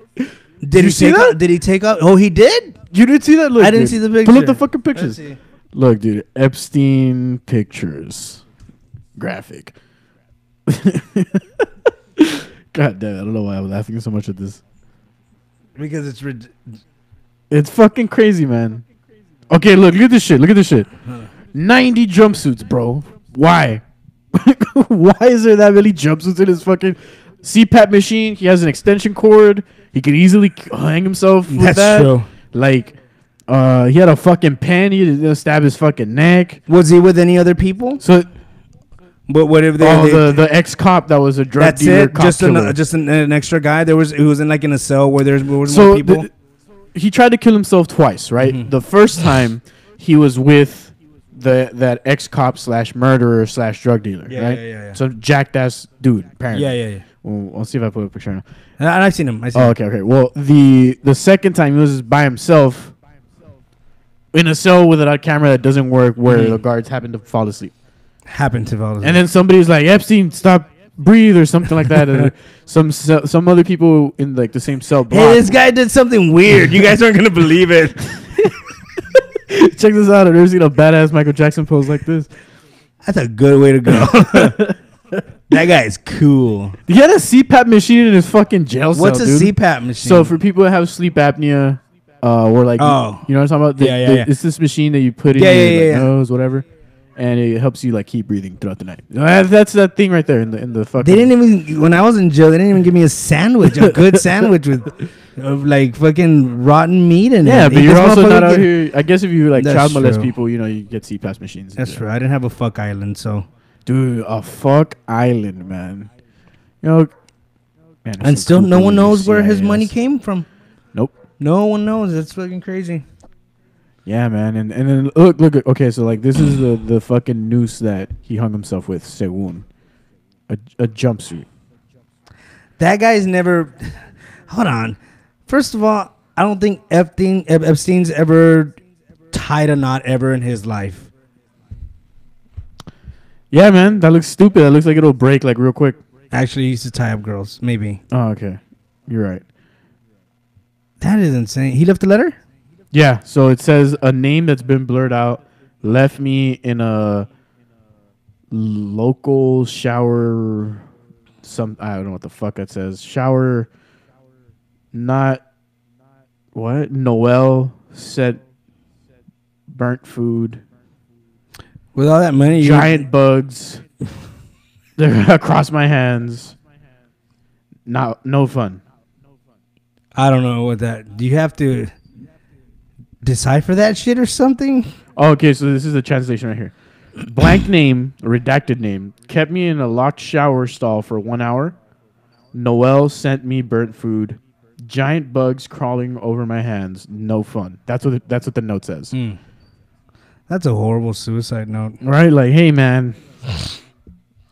Speaker 2: Did he see that? Did he take off? Oh, he did.
Speaker 1: You didn't see that? Look,
Speaker 2: I didn't see the picture.
Speaker 1: Pull up the fucking pictures. Look, dude, Epstein pictures graphic. God damn, I don't know why I'm laughing so much at this.
Speaker 2: Because
Speaker 1: It's fucking crazy, man. Okay, look at this shit. Look at this shit. 90 jumpsuits, bro. Why? Why is there that many jumpsuits in his fucking CPAP machine? He has an extension cord. He could easily hang himself with
Speaker 2: That's
Speaker 1: that.
Speaker 2: true.
Speaker 1: Like, he had a fucking pen. He had to stab his fucking neck.
Speaker 2: Was he with any other people?
Speaker 1: So,
Speaker 2: but what if they
Speaker 1: the ex cop that was a drug
Speaker 2: that's
Speaker 1: dealer.
Speaker 2: it?
Speaker 1: Cop
Speaker 2: Just
Speaker 1: killer.
Speaker 2: an extra guy. He was in a cell where there was
Speaker 1: So
Speaker 2: more people.
Speaker 1: he tried to kill himself twice, right?
Speaker 2: Mm-hmm.
Speaker 1: The first time he was with that ex cop / murderer / drug dealer,
Speaker 2: Yeah,
Speaker 1: right?
Speaker 2: yeah.
Speaker 1: Some jacked ass dude, apparently.
Speaker 2: Yeah.
Speaker 1: Well, I'll see if I put a picture.
Speaker 2: And I've seen him.
Speaker 1: Oh, okay. Well, the second time he was by himself in a cell with a camera that doesn't work, where the guards happen to fall asleep.
Speaker 2: Happened to fall asleep.
Speaker 1: And then somebody's like, Epstein, stop, breathe, or something like that. And some other people in like the same cell block.
Speaker 2: Hey, this guy did something weird. You guys aren't gonna believe it.
Speaker 1: Check this out. I've never seen a badass Michael Jackson pose like this.
Speaker 2: That's a good way to go. That guy is cool.
Speaker 1: He had a CPAP machine in his fucking jail cell.
Speaker 2: What's a
Speaker 1: dude.
Speaker 2: CPAP machine?
Speaker 1: So for people that have sleep apnea, or like, you know what I'm talking about?
Speaker 2: Yeah.
Speaker 1: It's this machine that you put in your nose, whatever, and it helps you like keep breathing throughout the night. That's that thing right there in the fucking.
Speaker 2: They didn't even when I was in jail. They didn't even give me a sandwich, a good sandwich with like fucking rotten meat in it.
Speaker 1: Yeah, but
Speaker 2: This
Speaker 1: you're also not
Speaker 2: motherfucker
Speaker 1: out here. I guess if you like
Speaker 2: That's
Speaker 1: child molest
Speaker 2: true.
Speaker 1: people, you know, you get CPAP machines.
Speaker 2: That's true. I didn't have a fuck island, so.
Speaker 1: Dude, a fuck island, man. You know, man,
Speaker 2: And still, no one knows where his money came from.
Speaker 1: Nope.
Speaker 2: No one knows. That's fucking crazy.
Speaker 1: Yeah, man, and then look. Okay, so like this is the fucking noose that he hung himself with, según a jumpsuit.
Speaker 2: That guy's never. Hold on. First of all, I don't think Epstein's ever tied a knot ever in his life.
Speaker 1: Yeah, man, that looks stupid. That looks like it'll break like real quick.
Speaker 2: Actually, he used to tie up girls. Maybe.
Speaker 1: Oh, okay, you're right.
Speaker 2: That is insane. He left a letter?
Speaker 1: Yeah, so it says a name that's been blurred out left me in a local shower. I don't know what the fuck that says. Shower. Not what? Noel said burnt food.
Speaker 2: With all that money,
Speaker 1: Giant bugs. They're across my hands. No fun.
Speaker 2: I don't know what that. Do you have to decipher that shit or something?
Speaker 1: Oh, okay, so this is the translation right here. Blank name, redacted name, kept me in a locked shower stall for 1 hour. Noel sent me burnt food. Giant bugs crawling over my hands. No fun. That's what the note says.
Speaker 2: That's a horrible suicide note.
Speaker 1: Right? Like, hey, man.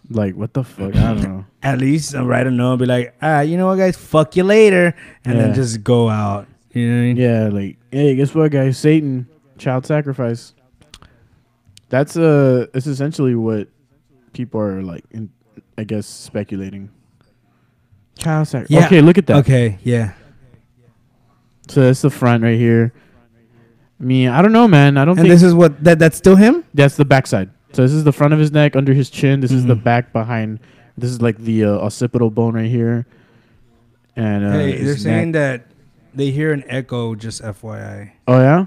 Speaker 1: Like, what the fuck? I don't know.
Speaker 2: At least I'll write a note and be like, you know what, guys? Fuck you later. And then just go out. You know what I mean?
Speaker 1: Yeah, like, hey, guess what, guys? Satan, child sacrifice. That's it's essentially what people are like, I guess, speculating. Child sacrifice.
Speaker 2: Yeah.
Speaker 1: Okay, look at that.
Speaker 2: Okay, yeah.
Speaker 1: So that's the front right here. I mean, I don't know, man. I don't think
Speaker 2: And this is what that's still him?
Speaker 1: that's the backside. So this is the front of his neck, under his chin. This is the back behind. This is like the occipital bone right here. And
Speaker 2: Hey,
Speaker 1: his
Speaker 2: they're saying
Speaker 1: neck.
Speaker 2: that they hear an echo, just FYI.
Speaker 1: Oh yeah.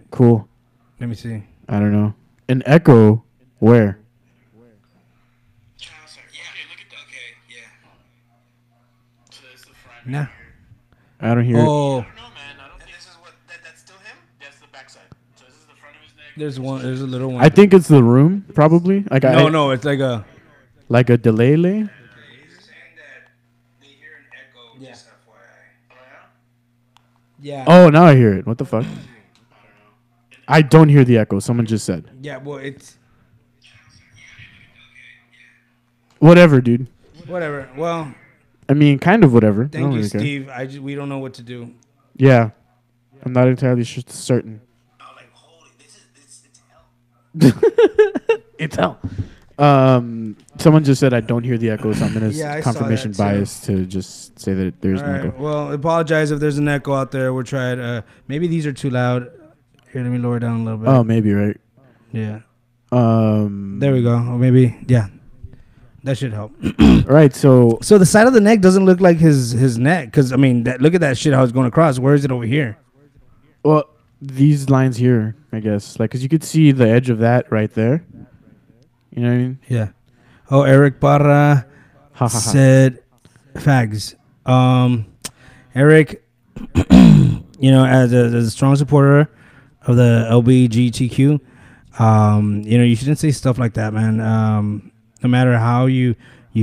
Speaker 1: Cool.
Speaker 2: Let me see.
Speaker 1: I don't know. An echo. Where?
Speaker 2: Nah.
Speaker 1: I don't hear it.
Speaker 2: Oh,
Speaker 1: That's still him? That's the backside. So this is the front of his neck.
Speaker 2: there's a little one.
Speaker 1: I think it's the room, probably. Like
Speaker 2: No, it's like a.
Speaker 1: like a delay.
Speaker 2: Yeah.
Speaker 1: Oh, now I hear it. What the fuck? I don't hear the echo. Someone just said.
Speaker 2: Yeah, well, it's.
Speaker 1: Whatever, dude.
Speaker 2: Whatever. Well,
Speaker 1: I mean, kind of whatever. I
Speaker 2: thank
Speaker 1: don't
Speaker 2: you,
Speaker 1: really care.
Speaker 2: Steve. We don't know what to do.
Speaker 1: Yeah. I'm not entirely certain. It's hell. Someone just said I don't hear the echo, so I'm gonna
Speaker 2: Yeah, I saw
Speaker 1: confirmation
Speaker 2: that too.
Speaker 1: bias to just say that there's
Speaker 2: All
Speaker 1: no
Speaker 2: right.
Speaker 1: echo.
Speaker 2: Well, apologize if there's an echo out there. We're trying. Maybe these are too loud. Here, let me lower down a little bit.
Speaker 1: Oh, maybe right.
Speaker 2: Yeah.
Speaker 1: There
Speaker 2: There we go. Or maybe, yeah. That should help.
Speaker 1: Right. So
Speaker 2: So the side of the neck doesn't look like his neck, because I mean, look at that shit how it's going across. Where is it over here?
Speaker 1: well, these lines here, I guess, like, cause you could see the edge of that right there. You know what I mean?
Speaker 2: Yeah. Oh, Eric Parra
Speaker 1: Ha ha ha.
Speaker 2: said, "Fags." Eric, as a strong supporter of the LBGTQ, you shouldn't say stuff like that, man. No matter how you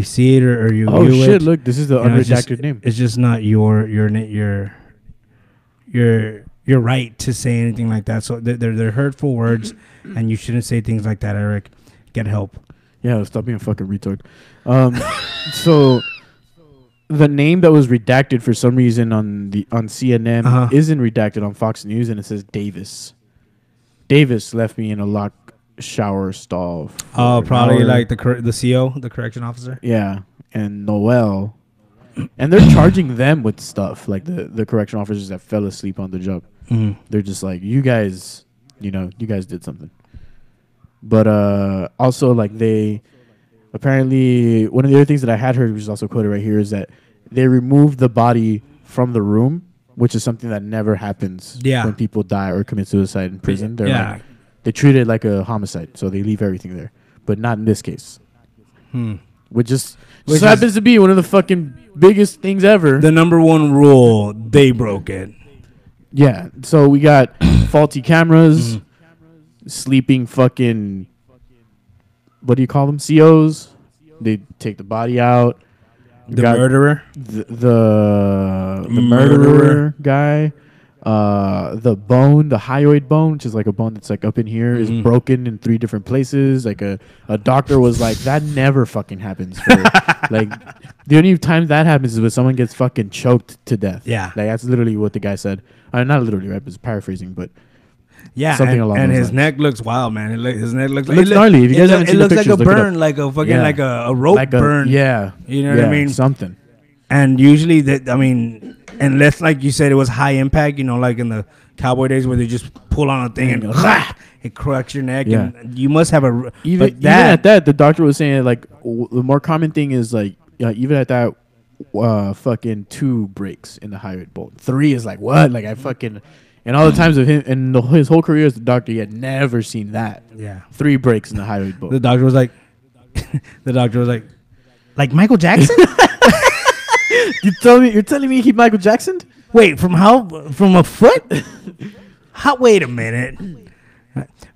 Speaker 2: see it or you
Speaker 1: Oh
Speaker 2: view
Speaker 1: shit!
Speaker 2: it,
Speaker 1: Look, this is the unredacted name.
Speaker 2: it's just not your right to say anything like that. So they're hurtful words, and you shouldn't say things like that, Eric. Get help.
Speaker 1: Yeah, stop being a fucking retard. So the name that was redacted for some reason on CNN isn't redacted on Fox News, and it says Davis. Davis left me in a locked shower stall.
Speaker 2: Oh, probably
Speaker 1: hour.
Speaker 2: like the CO, the correction officer.
Speaker 1: Yeah, and Noel, and they're charging them with stuff like the correction officers that fell asleep on the job.
Speaker 2: Mm-hmm.
Speaker 1: They're just like, you guys did something. But also, like, they apparently, one of the other things that I had heard, which is also quoted right here, is that they removed the body from the room, which is something that never happens when people die or commit suicide in prison. They're like, they treat it like a homicide, so they leave everything there. But not in this case. Which just happens to be one of the fucking biggest things ever.
Speaker 2: The number one rule, they broke it.
Speaker 1: Yeah, so we got faulty cameras, sleeping fucking, what do you call them? COs. They take the body out.
Speaker 2: The murderer?
Speaker 1: The murderer guy. The bone, the hyoid bone, which is like a bone that's like up in here, is broken in 3 different places. Like a doctor was like, that never fucking happens. Like, the only time that happens is when someone gets fucking choked to death.
Speaker 2: Yeah.
Speaker 1: Like, that's literally what the guy said. Not literally, right? But it's paraphrasing, but
Speaker 2: yeah,
Speaker 1: something along
Speaker 2: and
Speaker 1: those
Speaker 2: his
Speaker 1: lines.
Speaker 2: neck looks wild, man. His neck looks
Speaker 1: It looks gnarly. If you guys haven't
Speaker 2: it
Speaker 1: seen the
Speaker 2: looks like
Speaker 1: pictures,
Speaker 2: a
Speaker 1: look it
Speaker 2: burn,
Speaker 1: up.
Speaker 2: like a fucking like a rope
Speaker 1: like
Speaker 2: burn.
Speaker 1: Yeah.
Speaker 2: You know what I mean?
Speaker 1: Something.
Speaker 2: And usually unless like you said, it was high impact, like in the cowboy days where they just pull on a thing and it cracks your neck.
Speaker 1: Yeah.
Speaker 2: And you must have a
Speaker 1: Even at that, the doctor was saying like the more common thing is like even at that, fucking 2 breaks in the hyoid bone. 3 is like what? Like I fucking, and all the times of him and his whole career as a doctor, he had never seen that.
Speaker 2: Yeah.
Speaker 1: 3 breaks in the hyoid bone.
Speaker 2: The doctor was like, like Michael Jackson.
Speaker 1: You're telling me he Michael Jackson?
Speaker 2: Wait, from a foot? Wait a minute.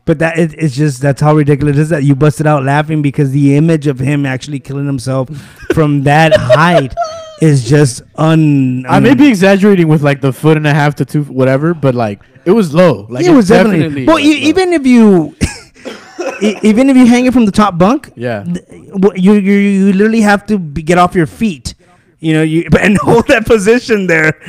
Speaker 2: But that's how ridiculous it is that you busted out laughing because the image of him actually killing himself from that height is just I
Speaker 1: may be exaggerating with like the 1.5 to 2 whatever, but like it was low. Like
Speaker 2: it was definitely. Well, even if you hang it from the top bunk,
Speaker 1: yeah,
Speaker 2: you literally have to get off your feet. And hold that position there.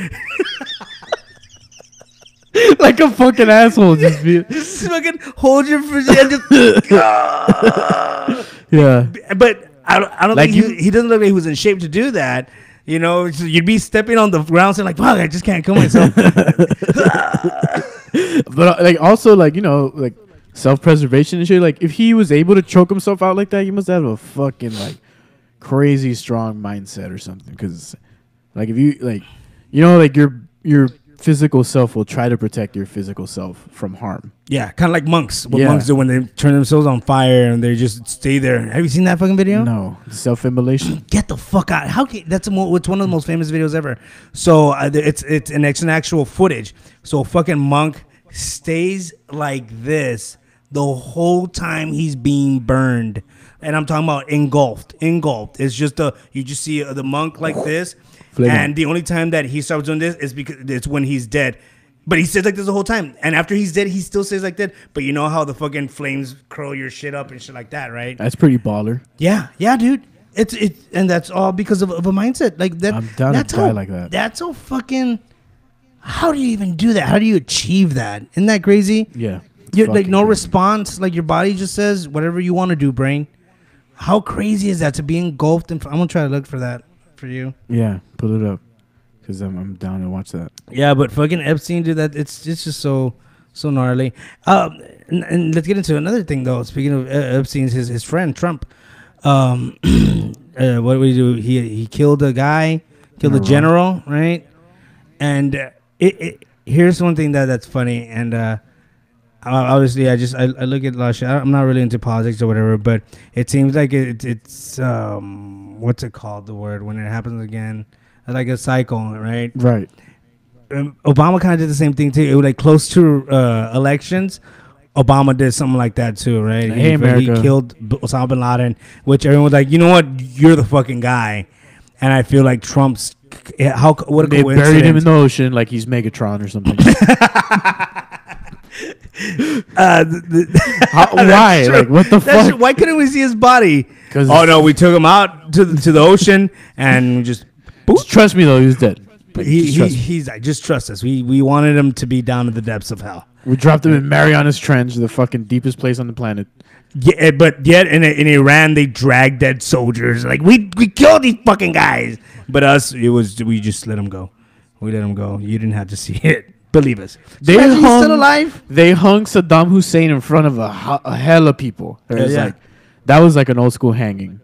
Speaker 1: Like a fucking asshole.
Speaker 2: Just fucking hold your position.
Speaker 1: Yeah.
Speaker 2: But I don't
Speaker 1: like
Speaker 2: think he doesn't look like he was in shape to do that. So you'd be stepping on the ground saying like, fuck, I just can't kill myself.
Speaker 1: But like also like, like self-preservation and shit. Like if he was able to choke himself out like that, you must have a fucking like crazy strong mindset or something, because like if you like like your physical self will try to protect your physical self from harm.
Speaker 2: Yeah, kind of like monks. What monks do when they turn themselves on fire and they just stay there. Have you seen that fucking video?
Speaker 1: No, self-immolation.
Speaker 2: Get the fuck out! It's one of the most famous videos ever. So it's an actual footage. So a fucking monk stays like this the whole time he's being burned. And I'm talking about engulfed. It's just you just see the monk like this. And the only time that he starts doing this is because it's when he's dead. But he stays like this the whole time. And after he's dead, he still stays like that. But you know how the fucking flames curl your shit up and shit like that, right?
Speaker 1: That's pretty baller.
Speaker 2: Yeah, dude. And that's all because of a mindset like that.
Speaker 1: I'm down to die like that.
Speaker 2: That's so fucking. How do you even do that? How do you achieve that? Isn't that crazy?
Speaker 1: Yeah.
Speaker 2: You're like no response. Like your body just says whatever you want to do, brain. How crazy is that to be engulfed? I'm gonna try to look for that for you.
Speaker 1: Yeah, pull it up, because I'm down to watch that.
Speaker 2: Yeah, but fucking Epstein did that. It's just so gnarly. And let's get into another thing though. Speaking of Epstein's his friend Trump. what would he do? He killed a guy, killed a general, right? And here's one thing that's funny, and obviously I look at a lot of shit. I'm not really into politics or whatever, but it seems like it's what's it called, the word when it happens again, like a cycle, right?
Speaker 1: Right.
Speaker 2: Obama kind of did the same thing too. It was like close to elections. Obama did something like that too, right?
Speaker 1: Hey, America.
Speaker 2: He killed Osama bin Laden, which everyone was like, you know what, you're the fucking guy. And I feel like Trump's what a
Speaker 1: They
Speaker 2: coincidence.
Speaker 1: buried him in the ocean like he's Megatron or something. Why? Like, what the fuck?
Speaker 2: Why couldn't we see his body?
Speaker 1: 'Cause
Speaker 2: Oh no, we took him out to the ocean and just.
Speaker 1: Just trust me though, he was dead. Like,
Speaker 2: He's like, just trust us. We wanted him to be down to the depths of hell.
Speaker 1: we dropped him in Marianas Trench, the fucking deepest place on the planet.
Speaker 2: Yeah, but yet in Iran they dragged dead soldiers. Like we killed these fucking guys. But us, we just let him go. We let him go. You didn't have to see it. Believe us.
Speaker 1: They
Speaker 2: Imagine he's
Speaker 1: hung,
Speaker 2: still alive.
Speaker 1: They hung Saddam Hussein in front of a hell of people. It was like, that was like an old school hanging.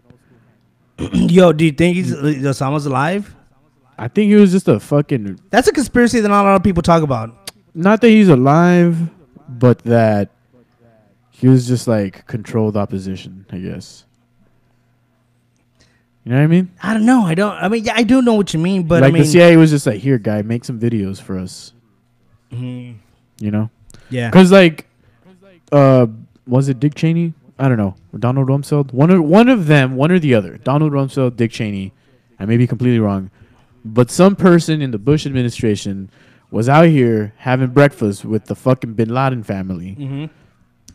Speaker 2: Yo, do you think Osama's alive?
Speaker 1: I think he was just a fucking.
Speaker 2: That's a conspiracy that not a lot of people talk about.
Speaker 1: Not that he's alive, but that he was just like controlled opposition, I guess. You know what I mean?
Speaker 2: I don't know. I mean, yeah, I do know what you mean, but
Speaker 1: like
Speaker 2: I mean,
Speaker 1: the CIA was just like, here, guy, make some videos for us.
Speaker 2: Mhm.
Speaker 1: You know?
Speaker 2: Yeah.
Speaker 1: Because like, was it Dick Cheney? I don't know. Or Donald Rumsfeld? One of them, one or the other. Donald Rumsfeld, Dick Cheney. I may be completely wrong. But some person in the Bush administration was out here having breakfast with the fucking Bin Laden family.
Speaker 2: Mm-hmm.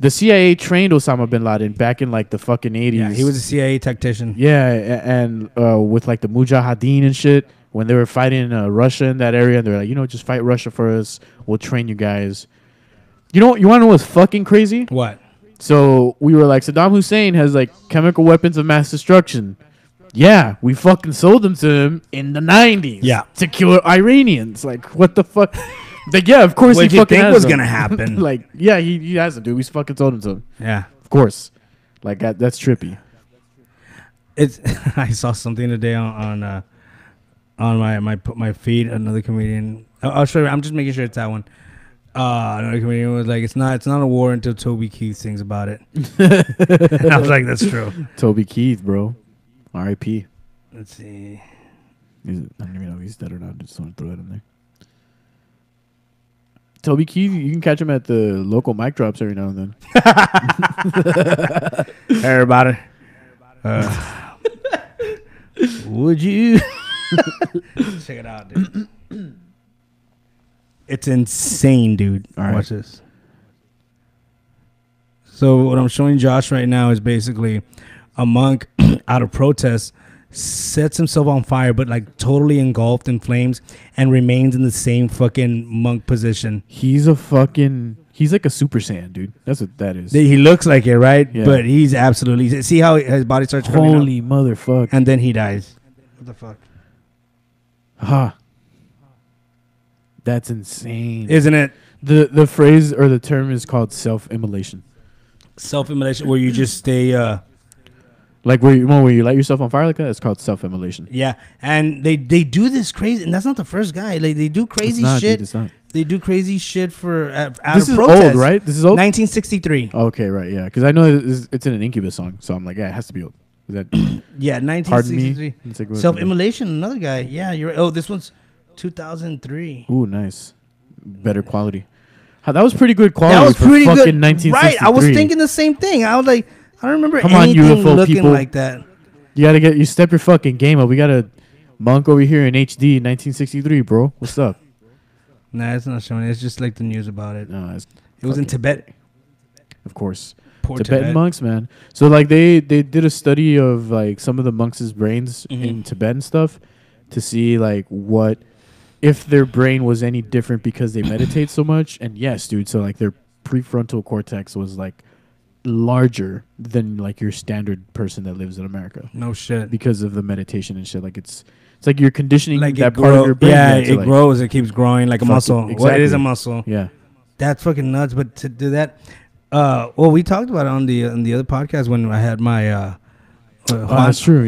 Speaker 1: The CIA trained Osama Bin Laden back in like the fucking 80s.
Speaker 2: Yeah, he was a CIA tactician.
Speaker 1: Yeah, and with like the Mujahideen and shit, when they were fighting Russia in that area, they're like, you know, just fight Russia for us. We'll train you guys. You know, you want to know what's fucking crazy?
Speaker 2: What?
Speaker 1: So we were like, Saddam Hussein has like chemical weapons of mass destruction. Yeah, we fucking sold them to him in the 90s.
Speaker 2: Yeah.
Speaker 1: To kill Iranians. Like, what the fuck? Like, yeah, of course
Speaker 2: What
Speaker 1: he
Speaker 2: did you
Speaker 1: fucking
Speaker 2: think
Speaker 1: has
Speaker 2: was
Speaker 1: them.
Speaker 2: gonna happen?
Speaker 1: Like, yeah, he has them, dude. We fucking sold them to him.
Speaker 2: Yeah.
Speaker 1: Of course. Like, that's trippy.
Speaker 2: It's. I saw something today on my feed. Another comedian. I'll show you. I'm just making sure it's that one. Another comedian was like, it's not a war until Toby Keith sings about it. And I was like, that's true.
Speaker 1: Toby Keith, bro. R.I.P.
Speaker 2: Let's see.
Speaker 1: I don't even know if he's dead or not. Just want to throw that in there. Toby Keith, you can catch him at the local mic drops every now and then.
Speaker 2: Hey, everybody. Would you check it out, dude? It's insane, dude.
Speaker 1: All right.
Speaker 2: Watch this. So what I'm showing Josh right now is basically a monk out of protest sets himself on fire, but like totally engulfed in flames and remains in the same fucking monk position.
Speaker 1: He's like a Super Saiyan, dude. That's what that is.
Speaker 2: He looks like it, right?
Speaker 1: Yeah.
Speaker 2: But he's absolutely. See how his body starts coming
Speaker 1: Holy
Speaker 2: up?
Speaker 1: motherfucker.
Speaker 2: And then he dies. What the fuck?
Speaker 1: Ha. That's insane.
Speaker 2: Isn't it?
Speaker 1: The phrase or the term is called self-immolation.
Speaker 2: Self-immolation, where you just stay.
Speaker 1: Like where you light yourself on fire like that, it's called self-immolation.
Speaker 2: Yeah, and they do this crazy, and that's not the first guy. Like they do crazy shit.
Speaker 1: Dude, it's not.
Speaker 2: They do crarazy shit for out
Speaker 1: This
Speaker 2: of
Speaker 1: is
Speaker 2: protest.
Speaker 1: old, right? This is old.
Speaker 2: 1963.
Speaker 1: Okay, right, yeah. Because I know it's in an Incubus song, so I'm like, yeah, it has to be old. Is that?
Speaker 2: Yeah,
Speaker 1: Pardon me?
Speaker 2: 1963.
Speaker 1: It's like, what-
Speaker 2: Self-immolation, another guy. Yeah, you're right. Oh, this one's 2003.
Speaker 1: Ooh, nice. Better quality. That was pretty good quality.
Speaker 2: That was
Speaker 1: for
Speaker 2: pretty
Speaker 1: fucking
Speaker 2: good.
Speaker 1: 1963.
Speaker 2: Right, I was thinking the same thing. I was like, I don't remember
Speaker 1: Come on,
Speaker 2: anything
Speaker 1: UFO
Speaker 2: looking
Speaker 1: people.
Speaker 2: like that.
Speaker 1: You step your fucking game up. We got a monk over here in HD 1963, bro. What's up?
Speaker 2: Nah, it's not showing. It's just like the news about it.
Speaker 1: No,
Speaker 2: It was in Tibet.
Speaker 1: Of course.
Speaker 2: Poor
Speaker 1: Tibetan
Speaker 2: Tibet.
Speaker 1: monks, man. So like they did a study of like some of the monks' brains in Tibet and stuff to see like what if their brain was any different because they meditate so much. And yes, dude. So like their prefrontal cortex was like larger than like your standard person that lives in America
Speaker 2: No shit.
Speaker 1: because of the meditation and shit. Like it's like you're conditioning
Speaker 2: Like
Speaker 1: that
Speaker 2: it
Speaker 1: part of your brain.
Speaker 2: yeah,
Speaker 1: to,
Speaker 2: it
Speaker 1: like,
Speaker 2: grows. It keeps growing like a
Speaker 1: Fucking-
Speaker 2: muscle. Well, it
Speaker 1: exactly.
Speaker 2: is a muscle.
Speaker 1: Yeah.
Speaker 2: That's fucking nuts. But to do that, well, we talked about it on the other podcast when I had my Juan,
Speaker 1: that's true.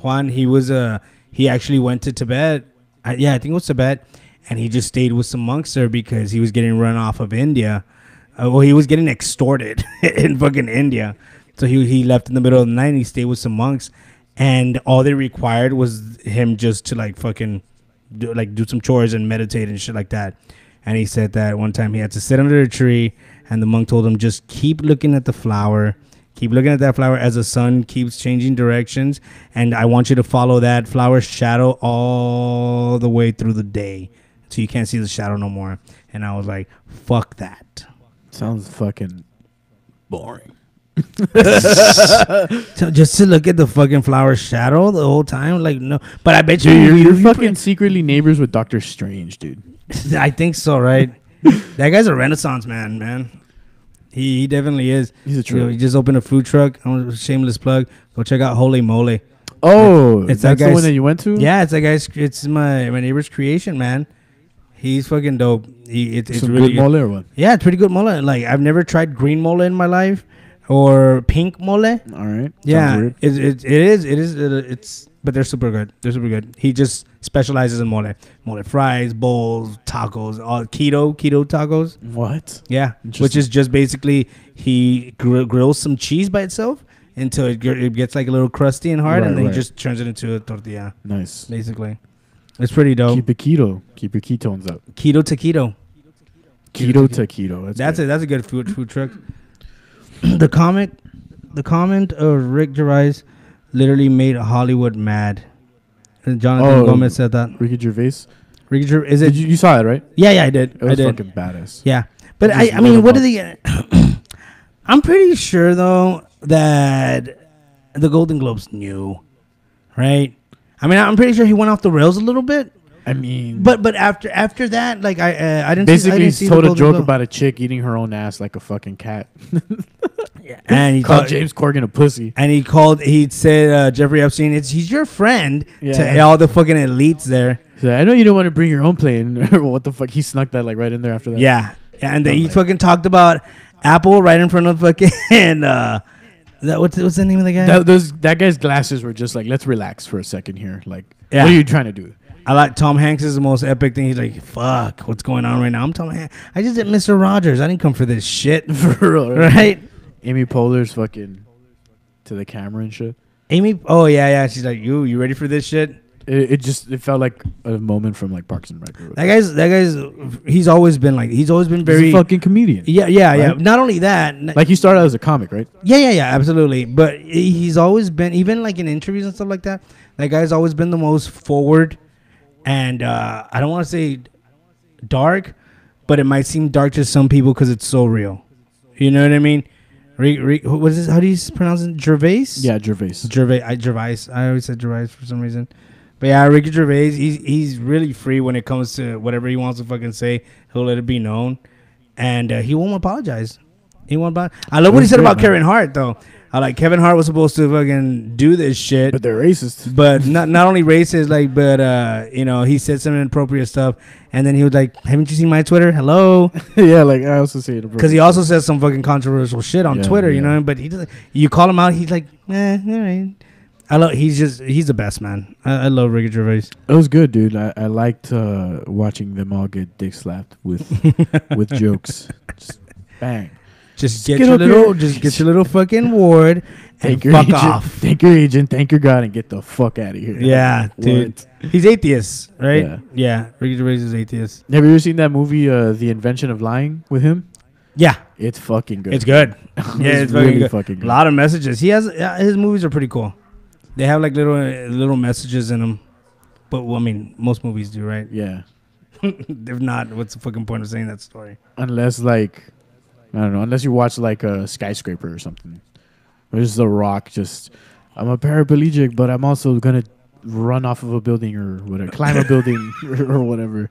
Speaker 2: Juan, he actually went to Tibet. I think it was Tibet, and he just stayed with some monks there because he was getting run off of India. He was getting extorted in fucking India. So he left in the middle of the night and he stayed with some monks, and all they required was him just to like fucking do some chores and meditate and shit like that. And he said that one time he had to sit under a tree, and the monk told him, just keep looking at the flower. Keep looking at that flower as the sun keeps changing directions, and I want you to follow that flower's shadow all the way through the day so you can't see the shadow no more. And I was like, fuck that.
Speaker 1: Sounds fucking boring.
Speaker 2: So just to look at the fucking flower's shadow the whole time? Like, no. But I bet
Speaker 1: you're fucking secretly neighbors with Doctor Strange, dude.
Speaker 2: I think so, right? That guy's a Renaissance man. He definitely is.
Speaker 1: He's a true.
Speaker 2: He just opened a food truck. Shameless plug. Go check out Holy Moly.
Speaker 1: Oh, it's that's the one that you went to?
Speaker 2: Yeah, it's that guy's. It's my neighbor's creation, man. He's fucking dope. It's
Speaker 1: some
Speaker 2: really
Speaker 1: good mole or what?
Speaker 2: Yeah, it's pretty good mole. Like, I've never tried green mole in my life or pink mole.
Speaker 1: All right.
Speaker 2: Yeah, it is. But they're super good. He just specializes in mole fries, bowls, tacos, all keto tacos.
Speaker 1: What?
Speaker 2: Yeah, which is just basically he grills some cheese by itself until it gets like a little crusty and hard, and then he just turns it into a tortilla.
Speaker 1: Nice.
Speaker 2: Basically, it's pretty dope.
Speaker 1: Keep it keto. Keep your ketones up.
Speaker 2: Keto to keto.
Speaker 1: Keto to keto.
Speaker 2: That's a good food truck. The comment of Rick Gervais literally made Hollywood mad. And Jonathan Gomez said that.
Speaker 1: Ricky Gervais?
Speaker 2: Is it?
Speaker 1: You saw it, right?
Speaker 2: Yeah, I did.
Speaker 1: It was fucking badass.
Speaker 2: Yeah. But I mean, what are they... I'm pretty sure, though, that the Golden Globes knew, right? I mean, I'm pretty sure he went off the rails a little bit.
Speaker 1: I mean...
Speaker 2: But after that, like, I didn't
Speaker 1: basically
Speaker 2: see
Speaker 1: told a joke about a chick eating her own ass like a fucking cat.
Speaker 2: Yeah. And he
Speaker 1: called James Corgan a pussy.
Speaker 2: And he said Jeffrey Epstein, he's your friend to all the fucking elites there.
Speaker 1: So I know you don't want to bring your own plane. What the fuck? He snuck that like right in there after that.
Speaker 2: Yeah. And then he fucking talked about Apple right in front of fucking what's the name of the guy?
Speaker 1: That guy's glasses were just like, let's relax for a second here. Like, what are you trying to do?
Speaker 2: I like Tom Hanks is the most epic thing. He's like, fuck, what's going on right now? I'm Tom Hanks. I just did Mr. Rogers. I didn't come for this shit. For real, right?
Speaker 1: Amy Poehler's fucking to the camera and shit.
Speaker 2: Amy, oh yeah. She's like, you ready for this shit?
Speaker 1: It felt like a moment from like Parks and Rec.
Speaker 2: That guy's he's always been very
Speaker 1: he's a fucking comedian.
Speaker 2: Yeah. Not only that,
Speaker 1: like he started out as a comic, right?
Speaker 2: Yeah, absolutely. But he's always been, even like in interviews and stuff like that. That guy's always been the most forward, and I don't want to say dark, but it might seem dark to some people because it's so real. You know what I mean? What is this? How do you pronounce it? Gervais?
Speaker 1: Yeah, Gervais.
Speaker 2: Gervais. I always said Gervais for some reason. But yeah, Ricky Gervais, he's really free when it comes to whatever he wants to fucking say. He'll let it be known. And he won't apologize. I love what he said about Kevin Hart, though. Kevin Hart was supposed to fucking do this shit.
Speaker 1: But they're racist.
Speaker 2: But not only racist, but he said some inappropriate stuff. And then he was like, haven't you seen my Twitter? Hello?
Speaker 1: Yeah, like I also say it.
Speaker 2: Because he also says some fucking controversial shit on Twitter, you know? But he doesn't. You call him out, he's like, all right. He's the best, man. I love Ricky Gervais.
Speaker 1: It was good, dude. I liked watching them all get dick slapped with jokes. Just bang.
Speaker 2: Just get your little fucking ward and fuck off.
Speaker 1: Thank your agent, thank your God, and get the fuck out of here.
Speaker 2: Yeah, dude. He's atheist, right? Yeah. Ricky Gervais is atheist.
Speaker 1: Have you ever seen that movie, The Invention of Lying, with him?
Speaker 2: Yeah.
Speaker 1: It's fucking good.
Speaker 2: It's good. It's
Speaker 1: really fucking good.
Speaker 2: A lot of messages. His movies are pretty cool. They have like little messages in them. But, well, I mean, most movies do, right?
Speaker 1: Yeah.
Speaker 2: If not, what's the fucking point of saying that story?
Speaker 1: Unless, like, I don't know, unless you watch, like, a Skyscraper or something. There's The Rock I'm a paraplegic, but I'm also going to run off of a building or whatever, climb a building or whatever.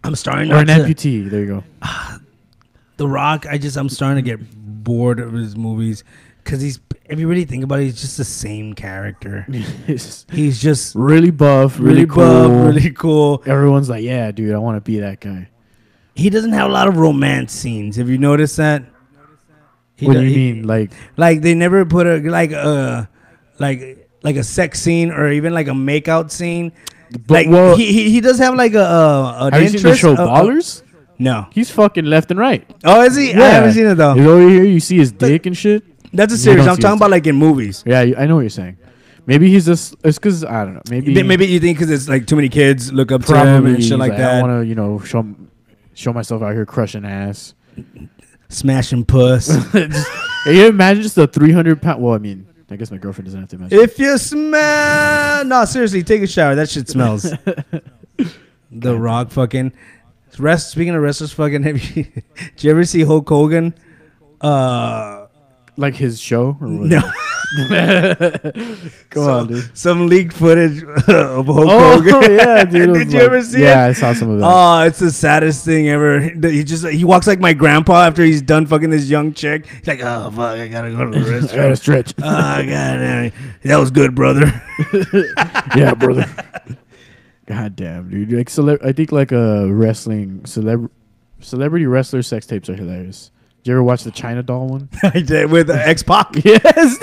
Speaker 2: I'm starting
Speaker 1: or an amputee. There you go.
Speaker 2: The Rock, I'm starting to get bored of his movies because if you really think about it, he's just the same character. He's just
Speaker 1: really buff,
Speaker 2: really cool.
Speaker 1: Everyone's like, yeah, dude, I want to be that guy.
Speaker 2: He doesn't have a lot of romance scenes. Have you noticed that?
Speaker 1: What do you mean? Like
Speaker 2: they never put a like a sex scene or even like a makeout scene.
Speaker 1: But,
Speaker 2: Like he does have like an
Speaker 1: have you seen the
Speaker 2: interest.
Speaker 1: show Ballers?
Speaker 2: No.
Speaker 1: He's fucking left and right.
Speaker 2: Oh, is he? I haven't seen it though.
Speaker 1: He's over here. You see his dick and shit.
Speaker 2: That's a
Speaker 1: You
Speaker 2: series.
Speaker 1: don't
Speaker 2: I'm
Speaker 1: see
Speaker 2: talking
Speaker 1: his
Speaker 2: about like in movies.
Speaker 1: Yeah, I know what you're saying. Maybe he's just. It's because I don't know.
Speaker 2: Maybe you think because it's like too many kids look up to him
Speaker 1: probably
Speaker 2: and shit like
Speaker 1: I
Speaker 2: that.
Speaker 1: want to show myself out here crushing ass.
Speaker 2: Smashing puss.
Speaker 1: Can you imagine just a 300-pound? Well, I mean, I guess my girlfriend doesn't have to imagine.
Speaker 2: If you smell, no, seriously, take a shower. That shit smells. The Rock, fucking. Speaking of wrestlers, fucking. Did you ever see Hulk Hogan?
Speaker 1: Like his show? Or what?
Speaker 2: No.
Speaker 1: Come on, dude.
Speaker 2: Some leaked footage of Hulk
Speaker 1: Oh,
Speaker 2: Hogan.
Speaker 1: yeah, dude.
Speaker 2: Did you ever see it?
Speaker 1: Yeah, I saw some of that.
Speaker 2: Oh, it's the saddest thing ever. He walks like my grandpa after he's done fucking this young chick. He's like, oh fuck, I gotta go to the restroom.
Speaker 1: I gotta stretch.
Speaker 2: Oh god, that was good, brother.
Speaker 1: Yeah, brother. God damn, dude. Like I think like a wrestling celebrity wrestler sex tapes are hilarious. Did you ever watch the China doll one?
Speaker 2: I did with X-Pac.
Speaker 1: Yes.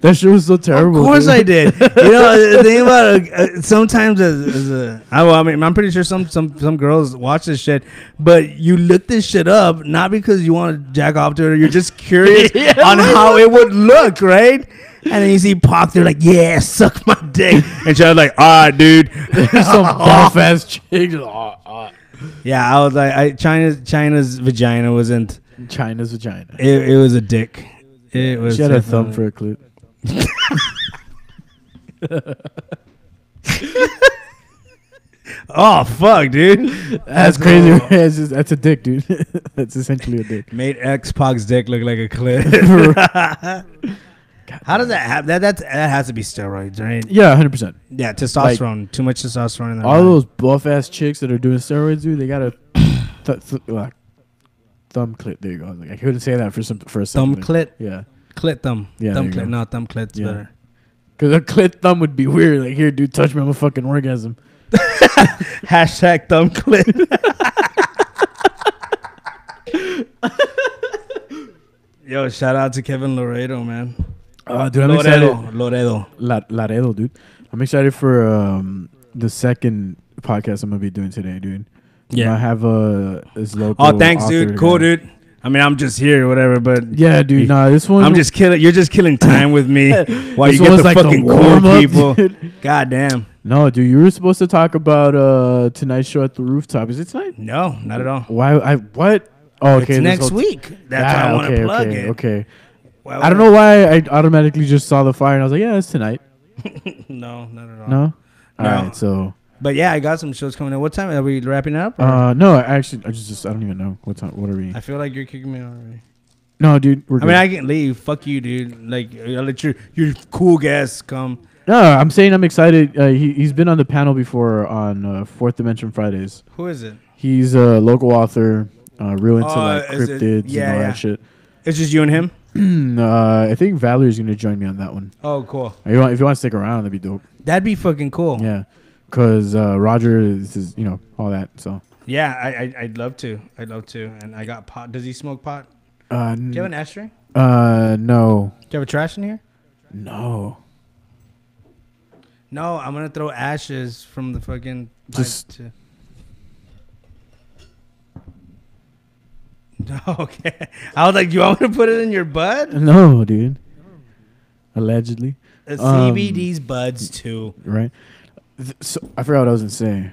Speaker 1: That shit was so terrible.
Speaker 2: Of course
Speaker 1: dude.
Speaker 2: I did. You know, the thing about sometimes I mean, I'm pretty sure some girls watch this shit, but you look this shit up not because you want to jack off to it. You're just curious on how it would look, right? And then you see Pac, they're like, "Yeah, suck my dick," and she's like, "All right, dude."
Speaker 1: Some buff ass chick.
Speaker 2: Yeah, I was like, China's vagina wasn't.
Speaker 1: China's vagina.
Speaker 2: It was a dick. It was.
Speaker 1: She had a thumb for a clip.
Speaker 2: Oh fuck, dude!
Speaker 1: That's crazy. That's a dick, dude. That's essentially a dick.
Speaker 2: Made X-Pac's dick look like a clip. How does that happen? That has to be steroids, right?
Speaker 1: Yeah, 100%.
Speaker 2: Yeah, testosterone. Too much testosterone in their
Speaker 1: All
Speaker 2: body.
Speaker 1: those buff ass chicks that are doing steroids, dude, they got a thumb clit. There you go. Like, I couldn't say that for a second.
Speaker 2: Thumb clit.
Speaker 1: Yeah.
Speaker 2: Clit thumb.
Speaker 1: Yeah,
Speaker 2: Thumb
Speaker 1: there you
Speaker 2: clit.
Speaker 1: go.
Speaker 2: No, thumb clit's better.
Speaker 1: Because a clit thumb would be weird. Like, here, dude, touch me. I'm a fucking orgasm.
Speaker 2: Hashtag thumb clit. Yo, shout out to Kevin Laredo, man.
Speaker 1: Dude, I'm excited.
Speaker 2: Laredo.
Speaker 1: Laredo, dude. I'm excited for the second podcast I'm gonna be doing today, dude.
Speaker 2: Yeah.
Speaker 1: I have this local.
Speaker 2: Oh, thanks,
Speaker 1: author
Speaker 2: dude. Cool,
Speaker 1: guy.
Speaker 2: dude. I mean, I'm just here or whatever, but
Speaker 1: Yeah, dude. Nah, this one.
Speaker 2: I'm just killing. You're just killing time with me while
Speaker 1: This
Speaker 2: you get
Speaker 1: one's
Speaker 2: the
Speaker 1: like the
Speaker 2: fucking cool
Speaker 1: warm-up,
Speaker 2: people.
Speaker 1: dude.
Speaker 2: God damn.
Speaker 1: No, dude. You were supposed to talk about tonight's show at the rooftop. Is it tonight?
Speaker 2: No, not at all.
Speaker 1: Why? What? Oh, okay.
Speaker 2: It's
Speaker 1: this
Speaker 2: next
Speaker 1: whole-
Speaker 2: week. That's why I want to plug it.
Speaker 1: Okay.
Speaker 2: Why
Speaker 1: I don't know why I automatically just saw the fire and I was like, yeah, it's tonight.
Speaker 2: No, not at all.
Speaker 1: No. All
Speaker 2: No.
Speaker 1: right. So.
Speaker 2: But yeah, I got some shows coming in. What time are we wrapping up? or?
Speaker 1: No. I just. I don't even know what time. What are we?
Speaker 2: I feel like you're kicking me out already.
Speaker 1: No, dude. We're
Speaker 2: I mean, I can leave. Fuck you, dude. Like, I'll let your cool guests come.
Speaker 1: No, I'm saying I'm excited. He's been on the panel before on Fourth Dimension Fridays.
Speaker 2: Who is it?
Speaker 1: He's a local author, real into like
Speaker 2: is it-
Speaker 1: cryptids
Speaker 2: yeah,
Speaker 1: and all
Speaker 2: yeah.
Speaker 1: that shit.
Speaker 2: It's just you and him?
Speaker 1: I think Valerie's gonna join me on that one.
Speaker 2: Oh, cool.
Speaker 1: If you want to stick around, that'd be dope.
Speaker 2: That'd be fucking cool.
Speaker 1: Yeah, because Roger is all that. So
Speaker 2: Yeah, I'd love to. I'd love to. And I got pot. Does he smoke pot? Do you have an ashtray?
Speaker 1: no,
Speaker 2: Do you have a trash in here?
Speaker 1: no.
Speaker 2: No, I'm gonna throw ashes from the fucking
Speaker 1: Just-
Speaker 2: pipe to... No, okay. I was like, do you want me to put it in your butt?
Speaker 1: No, dude. Allegedly,
Speaker 2: CBD's buds too.
Speaker 1: right? So I forgot what I was gonna say.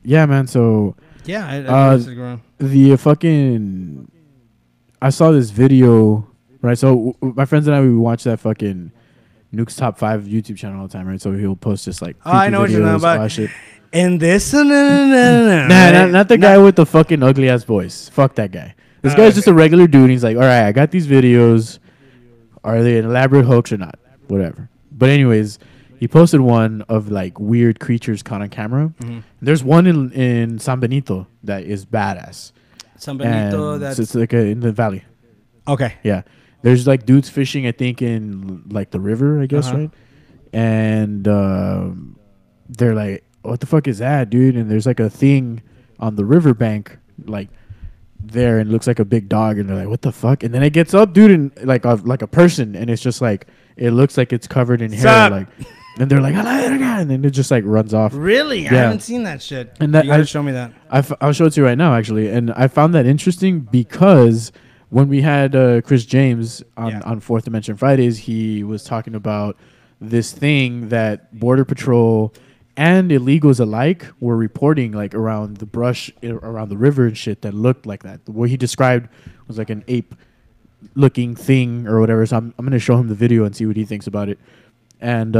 Speaker 1: Yeah, man. So
Speaker 2: Yeah, I stick around.
Speaker 1: the fucking I saw this video, right? So my friends and I, we watch that fucking Nuke's Top 5 YouTube channel all the time, right? So he'll post just like
Speaker 2: Oh, I know what you're talking
Speaker 1: videos, all
Speaker 2: about.
Speaker 1: that shit.
Speaker 2: And this,
Speaker 1: Nah,
Speaker 2: right?
Speaker 1: not the guy with the fucking ugly ass voice. Fuck that guy. This guy's just a regular dude. He's like, all right, I got these videos. Are they an elaborate hoax or not? Whatever. But anyways, he posted one of like weird creatures caught on camera.
Speaker 2: Mm-hmm.
Speaker 1: There's one in San Benito that is badass.
Speaker 2: San Benito,
Speaker 1: And
Speaker 2: that's...
Speaker 1: so it's like in the valley.
Speaker 2: Okay.
Speaker 1: Yeah. There's like dudes fishing, I think, in like the river, I guess,
Speaker 2: Uh-huh.
Speaker 1: right? And they're like, what the fuck is that, dude? And there's like a thing on the riverbank, like there and it looks like a big dog, and they're like, what the fuck? And then it gets up, dude, and like a person, and it's just like it looks like it's covered in hair, like, and they're like, and then it just like runs off.
Speaker 2: Really? I haven't seen that shit.
Speaker 1: And that,
Speaker 2: you gotta show me that.
Speaker 1: I'll show it to you right now, actually. And I found that interesting because when we had Chris James on Fourth Dimension Fridays, he was talking about this thing that Border Patrol and illegals alike were reporting, like around the brush, around the river and shit, that looked like that. What he described was like an ape-looking thing or whatever. So I'm going to show him the video and see what he thinks about it. And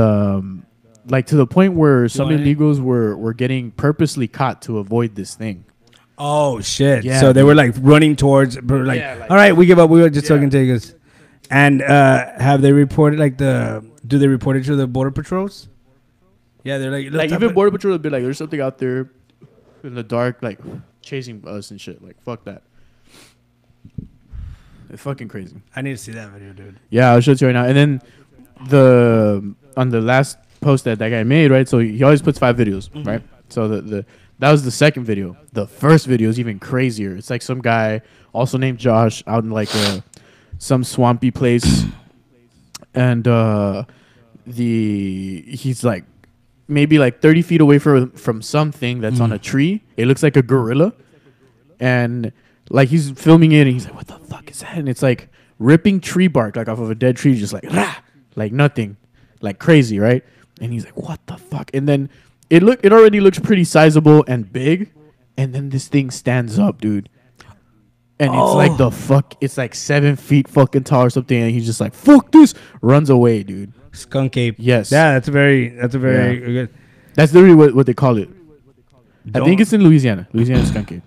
Speaker 1: like to the point where some illegals were getting purposely caught to avoid this thing.
Speaker 2: Oh shit!
Speaker 1: Yeah,
Speaker 2: so they were like running towards, like, all right, we give up. We were just fucking take us. And have they reported do they report it to the border patrols? Yeah, they're like
Speaker 1: even border patrol would be like, there's something out there in the dark, like chasing us and shit. Like, fuck that. It's fucking crazy.
Speaker 2: I need to see that video, dude.
Speaker 1: Yeah, I'll show it to you right now. And then on the last post that guy made, right? So he always puts 5 videos, right? So that was the second video. The first video is even crazier. It's like some guy also named Josh out in like some swampy place, and he's like maybe like 30 feet away from something that's on a tree. It looks like a gorilla, and like he's filming it, and he's like, "What the fuck is that?" And it's like ripping tree bark like off of a dead tree, just like rah, like nothing, like crazy, right? And he's like, "What the fuck?" And then it already looks pretty sizable and big, and then this thing stands up, dude. And it's like it's like 7 feet fucking tall or something, and he's just like, "Fuck this!" Runs away, dude.
Speaker 2: Skunk ape.
Speaker 1: Yes.
Speaker 2: Yeah, that's a very good.
Speaker 1: That's literally what they call it. I think it's in Louisiana. Louisiana skunk ape.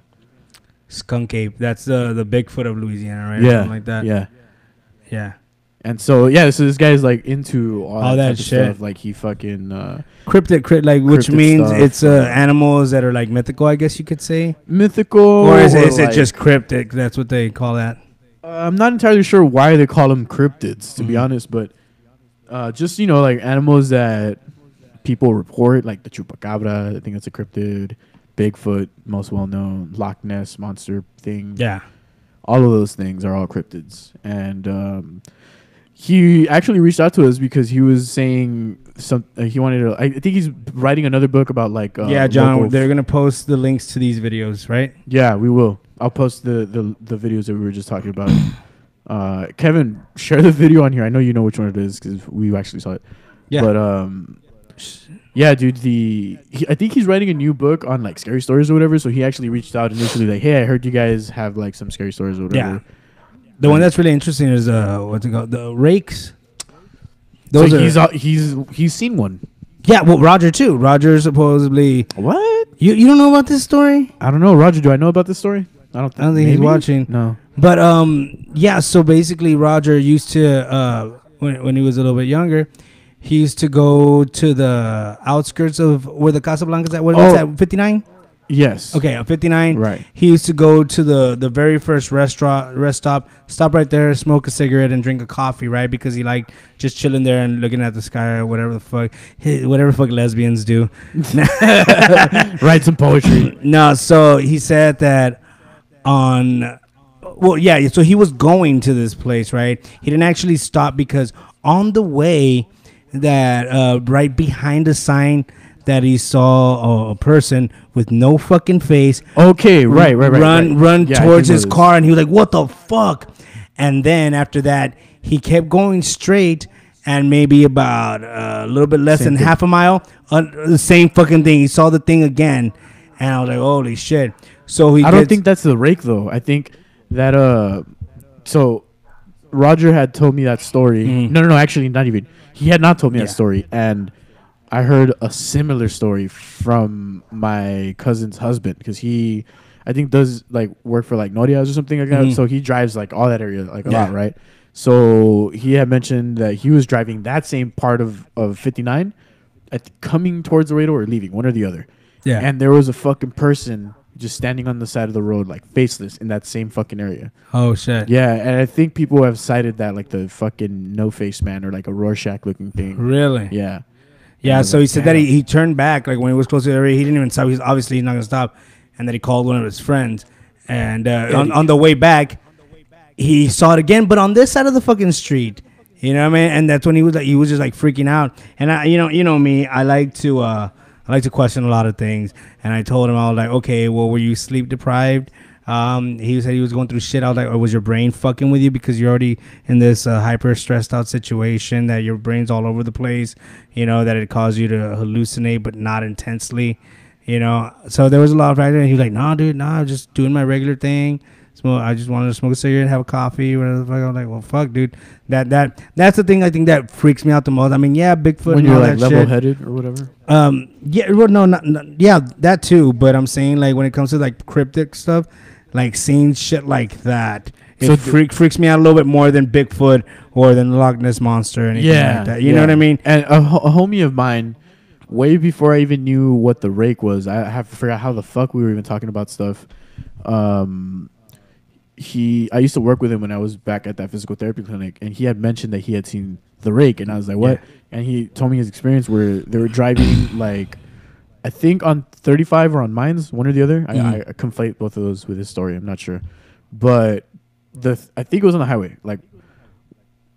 Speaker 2: Skunk ape. That's the Bigfoot of Louisiana, right?
Speaker 1: Yeah.
Speaker 2: Or something like that.
Speaker 1: Yeah.
Speaker 2: Yeah.
Speaker 1: And so so this guy's like into all that shit. Stuff. Like he fucking
Speaker 2: cryptid, like, which means
Speaker 1: stuff.
Speaker 2: It's animals that are like mythical, I guess you could say.
Speaker 1: Mythical,
Speaker 2: or is it just cryptic? That's what they call that.
Speaker 1: I'm not entirely sure why they call them cryptids, to be honest, but just like animals that people report, like the chupacabra. I think that's a cryptid. Bigfoot, most well known. Loch Ness monster thing.
Speaker 2: Yeah,
Speaker 1: all of those things are all cryptids, and he actually reached out to us because he was saying he wanted to. I think he's writing another book about like.
Speaker 2: John, they're gonna post the links to these videos, right? Yeah,
Speaker 1: we will. I'll post the videos that we were just talking about. Kevin, share the video on here. I know you know which one it is because we actually saw it. Yeah. But yeah, dude. I think he's writing a new book on like scary stories or whatever. So he actually reached out initially like, "Hey, I heard you guys have like some scary stories or whatever."
Speaker 2: Yeah. The one that's really interesting is what's it called? The rakes.
Speaker 1: Those he's seen one.
Speaker 2: Yeah, well, Roger too. Roger supposedly.
Speaker 1: What?
Speaker 2: You don't know about this story?
Speaker 1: I don't know, Roger. Do I know about this story? I don't think
Speaker 2: he's watching.
Speaker 1: No.
Speaker 2: But yeah. So basically, Roger used to when he was a little bit younger, he used to go to the outskirts of where the Casablanca's at. What is that? 59.
Speaker 1: Yes.
Speaker 2: Okay, on 59.
Speaker 1: Right.
Speaker 2: He used to go to the very first rest stop right there, smoke a cigarette and drink a coffee, right? Because he liked just chilling there and looking at the sky or whatever the fuck lesbians do.
Speaker 1: Write some poetry.
Speaker 2: No, so he said that so he was going to this place, right? He didn't actually stop because on the way that right behind the sign that he saw a person with no fucking face.
Speaker 1: Okay, right.
Speaker 2: Run towards his car, and he was like, "What the fuck?" And then after that, he kept going straight, and maybe about a little bit less than half a mile, the same fucking thing. He saw the thing again, and I was like, "Holy shit!" So I
Speaker 1: don't think that's the rake though. I think that so Roger had told me that story. Mm-hmm. No, actually, not even. He had not told me that story, and I heard a similar story from my cousin's husband because he, I think, does like work for like Norias or something like that. So he drives like all that area like a lot, right? So he had mentioned that he was driving that same part of 59, coming towards Laredo or leaving, one or the other. Yeah. And there was a fucking person just standing on the side of the road, like faceless, in that same fucking area.
Speaker 2: Oh shit.
Speaker 1: Yeah, and I think people have cited that like the fucking no face man or like a Rorschach looking thing.
Speaker 2: Really?
Speaker 1: Yeah.
Speaker 2: Yeah, so he said that he turned back, like when he was close to the area, he didn't even stop. He's not going to stop. And then he called one of his friends. And on the way back, he saw it again, but on this side of the fucking street. You know what I mean? And that's when he was just like freaking out. And you know me, I like to question a lot of things. And I told him, I was like, okay, well, were you sleep deprived? He said he was going through shit. I was like, or was your brain fucking with you because you're already in this hyper stressed out situation that your brain's all over the place, you know, that it caused you to hallucinate, but not intensely, you know? So there was a lot of factors. And he was like, nah, dude, I'm just doing my regular thing. I just wanted to smoke a cigarette, have a coffee, whatever the fuck. I was like, well, fuck, dude. That's the thing I think that freaks me out the most. I mean, yeah, Bigfoot
Speaker 1: when
Speaker 2: and
Speaker 1: you're
Speaker 2: all
Speaker 1: like
Speaker 2: that
Speaker 1: level-headed or whatever.
Speaker 2: Yeah, well, no, not, yeah, that too. But I'm saying like when it comes to like cryptic stuff, like seeing shit like that, it freaks me out a little bit more than Bigfoot or than the Loch Ness Monster or anything like that. You know what I mean?
Speaker 1: And a homie of mine, way before I even knew what the rake was, I have to figure out how the fuck we were even talking about stuff. I used to work with him when I was back at that physical therapy clinic, and he had mentioned that he had seen the rake, and I was like, what? Yeah. And he told me his experience where they were driving like, I think on 35 or on Mines, one or the other. I conflate both of those with his story. I'm not sure. But I think it was on the highway, like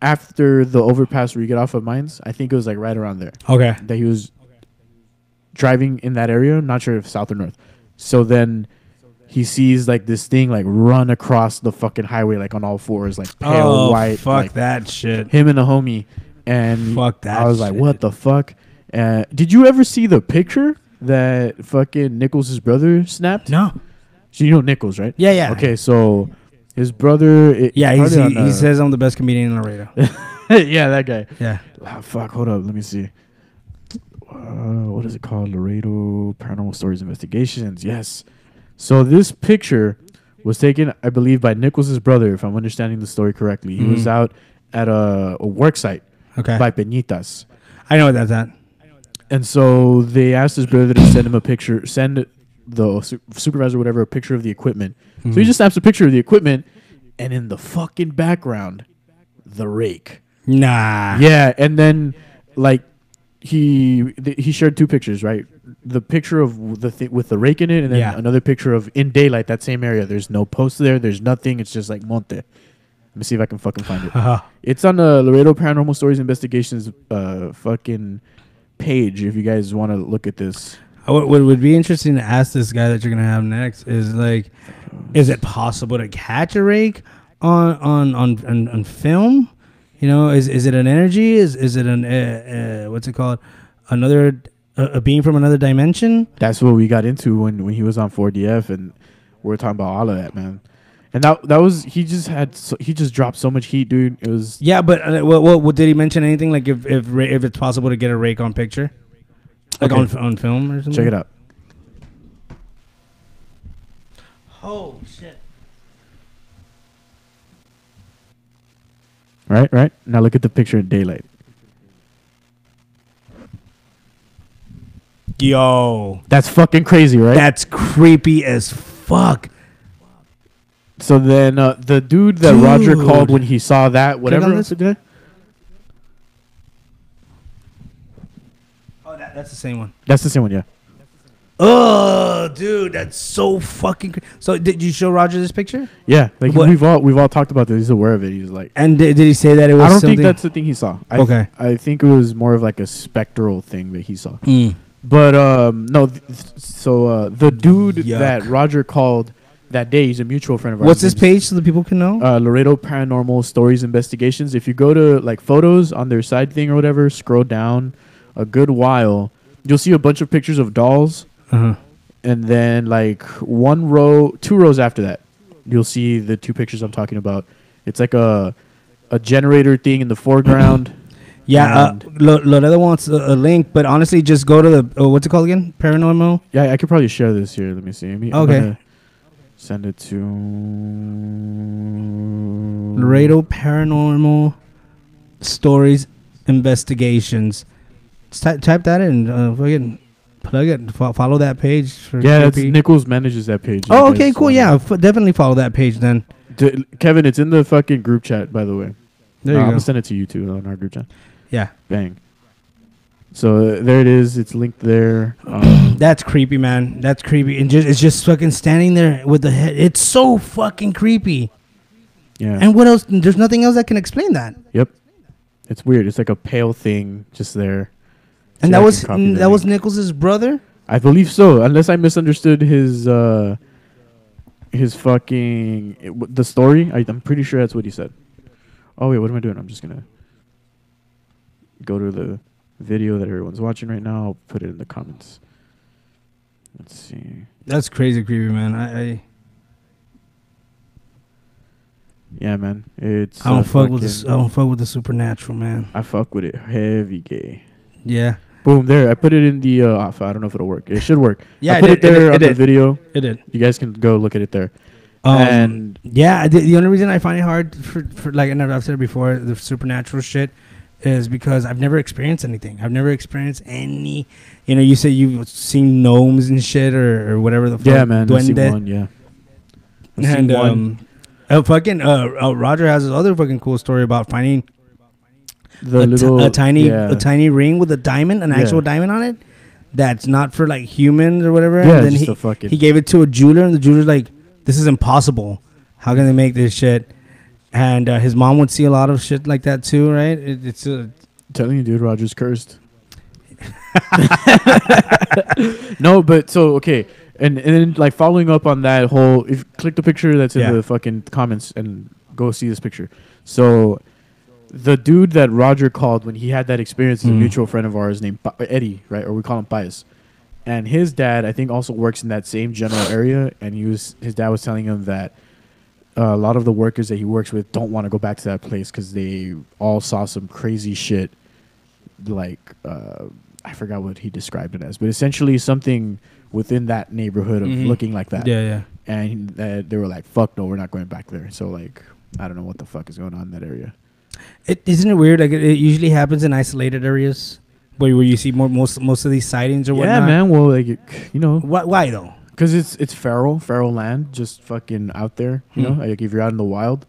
Speaker 1: after the overpass where you get off of Mines. I think it was like right around there.
Speaker 2: Okay.
Speaker 1: That he was driving in that area. Not sure if south or north. So then he sees like this thing like run across the fucking highway like on all fours, like pale white.
Speaker 2: Fuck
Speaker 1: like,
Speaker 2: that shit.
Speaker 1: Him and a homie. And
Speaker 2: fuck that.
Speaker 1: I was like, what the fuck? Did you ever see the picture that fucking Nichols' brother snapped?
Speaker 2: No.
Speaker 1: So you know Nichols, right?
Speaker 2: Yeah.
Speaker 1: Okay, so his brother.
Speaker 2: He says I'm the best comedian in Laredo.
Speaker 1: Yeah, that guy.
Speaker 2: Yeah.
Speaker 1: Fuck, hold up. Let me see. What is it called? Laredo Paranormal Stories Investigations. Yes. So this picture was taken, I believe, by Nichols' brother, if I'm understanding the story correctly. He was out at a work site by Peñitas.
Speaker 2: I know what that's at.
Speaker 1: And so they asked his brother to send him a picture, send the supervisor, whatever, a picture of the equipment. So he just snaps a picture of the equipment, and in the fucking background, the rake.
Speaker 2: Nah.
Speaker 1: Yeah, and then like he shared two pictures, right? The picture of the with the rake in it, and then another picture of in daylight, that same area. There's no post there. There's nothing. It's just like monte. Let me see if I can fucking find it. It's on the Laredo Paranormal Stories Investigations fucking page if you guys want to look at this.
Speaker 2: What would be interesting to ask this guy that you're gonna have next is like, is it possible to catch a rake on film? You know, is it an energy? Is it an what's it called? Another a being from another dimension?
Speaker 1: That's what we got into when he was on 4DF, and we were talking about all of that, man. And that was he just dropped so much heat, dude. It was
Speaker 2: but what did he mention anything like if it's possible to get a rake on picture, like on film or something?
Speaker 1: Check it out.
Speaker 2: Oh shit!
Speaker 1: Right. Now look at the picture in daylight.
Speaker 2: Yo,
Speaker 1: that's fucking crazy, right?
Speaker 2: That's creepy as fuck.
Speaker 1: So then the dude that Roger called when he saw that, whatever.
Speaker 2: Oh, that's the same one.
Speaker 1: That's the same one, yeah.
Speaker 2: Oh, dude, that's so fucking crazy. So did you show Roger this picture?
Speaker 1: Yeah, like we've all talked about this. He's aware of it. He's like,
Speaker 2: and did he say that it was?
Speaker 1: I don't think that's the thing he saw.
Speaker 2: I
Speaker 1: think it was more of like a spectral thing that he saw. But no, so the dude that Roger called that day, he's a mutual friend of ours.
Speaker 2: What's this page so the people can know?
Speaker 1: Laredo Paranormal Stories Investigations. If you go to like photos on their side thing or whatever, scroll down a good while, you'll see a bunch of pictures of dolls. And then like two rows after that, you'll see the two pictures I'm talking about. It's like a generator thing in the foreground.
Speaker 2: Yeah, Loredo wants a link, but honestly, just go to the what's it called again? Paranormal.
Speaker 1: Yeah, I could probably share this here. Let me see.
Speaker 2: Okay.
Speaker 1: Send it to
Speaker 2: Laredo Paranormal Stories Investigations. Just type that in. Plug it. Follow that page.
Speaker 1: That's Nichols manages that page.
Speaker 2: Oh, okay, cool. Yeah, definitely follow that page then.
Speaker 1: Kevin, it's in the fucking group chat, by the way.
Speaker 2: There you go.
Speaker 1: I'm gonna send it to you too on our group chat.
Speaker 2: Yeah.
Speaker 1: Bang. So there it is. It's linked there.
Speaker 2: That's creepy, man. That's creepy. And it's just fucking standing there with the head. It's so fucking creepy.
Speaker 1: Yeah.
Speaker 2: And what else? There's nothing else that can explain that.
Speaker 1: Yep. It's weird. It's like a pale thing just there.
Speaker 2: And
Speaker 1: See,
Speaker 2: that was Nicholas's brother?
Speaker 1: I believe so, unless I misunderstood his fucking the story. I'm pretty sure that's what he said. Oh wait, what am I doing? I'm just gonna go to the video that everyone's watching right now. I'll put it in the comments. Let's see.
Speaker 2: That's crazy creepy, man.
Speaker 1: Yeah, man. It's
Speaker 2: I don't fuck with this. I don't fuck with the supernatural, man.
Speaker 1: I fuck with it heavy gay.
Speaker 2: Yeah.
Speaker 1: Boom, there. I put it in the I don't know if it'll work. It should work.
Speaker 2: Yeah,
Speaker 1: I put it there on the video.
Speaker 2: It did.
Speaker 1: You guys can go look at it there.
Speaker 2: And yeah, the only reason I find it hard for like, and I've said it before, the supernatural shit is because I've never experienced anything. I've never experienced any, you say you've seen gnomes and shit or whatever the fuck.
Speaker 1: Yeah, man. I've seen
Speaker 2: Duende.
Speaker 1: one, yeah.
Speaker 2: And Roger has this other fucking cool story about finding
Speaker 1: a
Speaker 2: tiny ring with a diamond, an actual diamond on it. That's not for like humans or whatever.
Speaker 1: Yeah,
Speaker 2: and then he gave it to a jeweler, and the jeweler's like, "This is impossible. How can they make this shit?" And his mom would see a lot of shit like that too, right? It's
Speaker 1: telling you, dude, Roger's cursed. No, but so okay, and then like following up on that whole, if click the picture that's in the fucking comments and go see this picture. So the dude that Roger called when he had that experience is a mutual friend of ours named Eddie, right? Or we call him Pius. And his dad, I think, also works in that same general area. And his dad was telling him that a lot of the workers that he works with don't want to go back to that place because they all saw some crazy shit. Like, I forgot what he described it as, but essentially something within that neighborhood of looking like that.
Speaker 2: Yeah, yeah.
Speaker 1: And they were like, "Fuck no, we're not going back there." So like, I don't know what the fuck is going on in that area.
Speaker 2: Isn't it weird? Like it usually happens in isolated areas where you see most of these sightings or whatnot.
Speaker 1: Yeah, man. Well, like
Speaker 2: why though?
Speaker 1: Because it's feral land, just fucking out there. You know, like if you're out in the wild.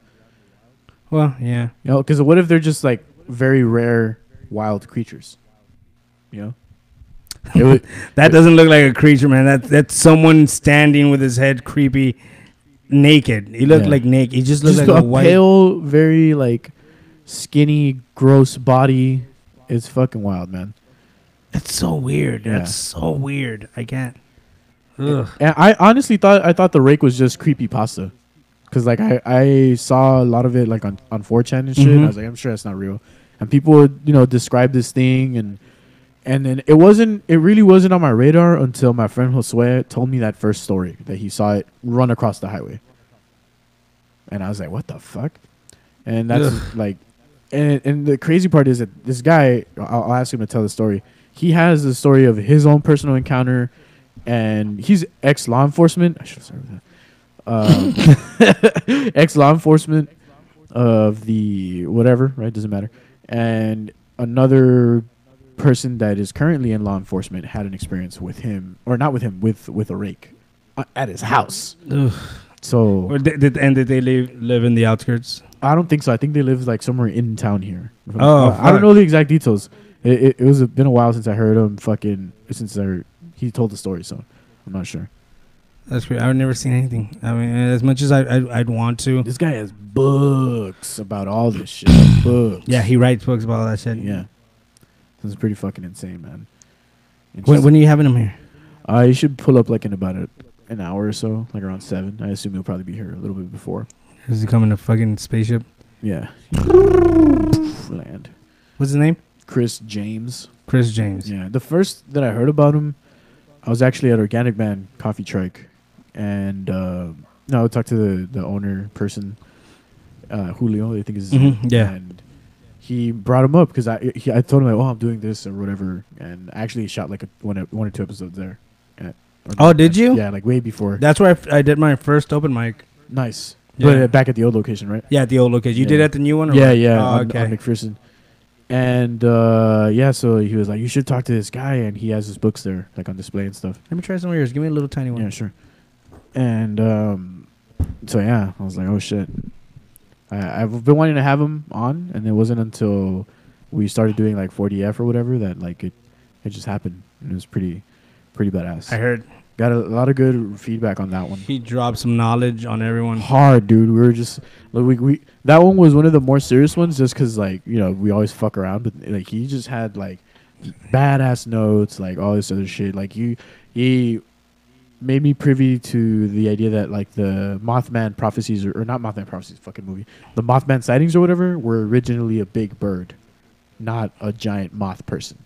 Speaker 2: Well, yeah.
Speaker 1: Because what if they're just like very rare wild creatures?
Speaker 2: That doesn't look like a creature, man. That's someone standing with his head creepy, naked. He looked like naked. He just looked like a white,
Speaker 1: pale, very like skinny, gross body. It's fucking wild, man.
Speaker 2: That's so weird.
Speaker 1: Yeah.
Speaker 2: That's so weird. I can't. Ugh.
Speaker 1: And I honestly thought the rake was just creepypasta. Because like I saw a lot of it like on 4chan and shit. And I was like, I'm sure that's not real. And people would, describe this thing and then it really wasn't on my radar until my friend Josue told me that first story that he saw it run across the highway. And I was like, what the fuck? And that's like, and the crazy part is that this guy, I'll ask him to tell the story. He has the story of his own personal encounter, and he's ex-law enforcement. I should start with that. Ex-law enforcement of the whatever, right? Doesn't matter. And another person that is currently in law enforcement had an experience with him, or not with him, with a rake at his house.
Speaker 2: Ugh.
Speaker 1: So
Speaker 2: did they live in the outskirts?
Speaker 1: I don't think so. I think they live like somewhere in town here.
Speaker 2: I
Speaker 1: don't know the exact details. It was been a while since I heard him he told the story, so I'm not sure.
Speaker 2: That's weird. I've never seen anything. I mean, as much as I'd want to.
Speaker 1: This guy has books about all this shit. Books.
Speaker 2: Yeah, he writes books about all that shit.
Speaker 1: Yeah. This is pretty fucking insane, man.
Speaker 2: When are you having him here?
Speaker 1: You should pull up like in about an hour or so, like around 7. I assume he'll probably be here a little bit before.
Speaker 2: Is he coming in a fucking spaceship?
Speaker 1: Yeah. Land.
Speaker 2: What's his name?
Speaker 1: Chris James.
Speaker 2: Chris James.
Speaker 1: Yeah. The first that I heard about him, I was actually at Organic Man Coffee Truck, and I talked to the owner person, Julio, I think is his name.
Speaker 2: Yeah.
Speaker 1: And he brought him up because I told him like, I'm doing this or whatever, and I actually shot like one or two episodes there.
Speaker 2: Did you?
Speaker 1: Yeah, like way before.
Speaker 2: That's where I did my first open mic.
Speaker 1: Nice.
Speaker 2: Yeah.
Speaker 1: But back at the old location, right?
Speaker 2: Yeah, at the old location. You did at the new one? Or
Speaker 1: Yeah.
Speaker 2: Oh,
Speaker 1: on McPherson. And so he was like, you should talk to this guy, and he has his books there, like on display and stuff.
Speaker 2: Let me try some of yours. Give me a little tiny one.
Speaker 1: Yeah, sure. And so yeah, I was like, oh shit. I've been wanting to have him on, and it wasn't until we started doing like 40F or whatever that like it just happened. And it was pretty Pretty badass.
Speaker 2: I heard
Speaker 1: Got a lot of good feedback on that one.
Speaker 2: he dropped some knowledge on everyone.
Speaker 1: Hard, dude. We were just we that one was one of the more serious ones, just because like we always fuck around, but like he just had like badass notes, like all this other shit. Like he made me privy to the idea that like the Mothman prophecies or not Mothman prophecies, fucking movie, the Mothman sightings or whatever were originally a big bird, not a giant moth person.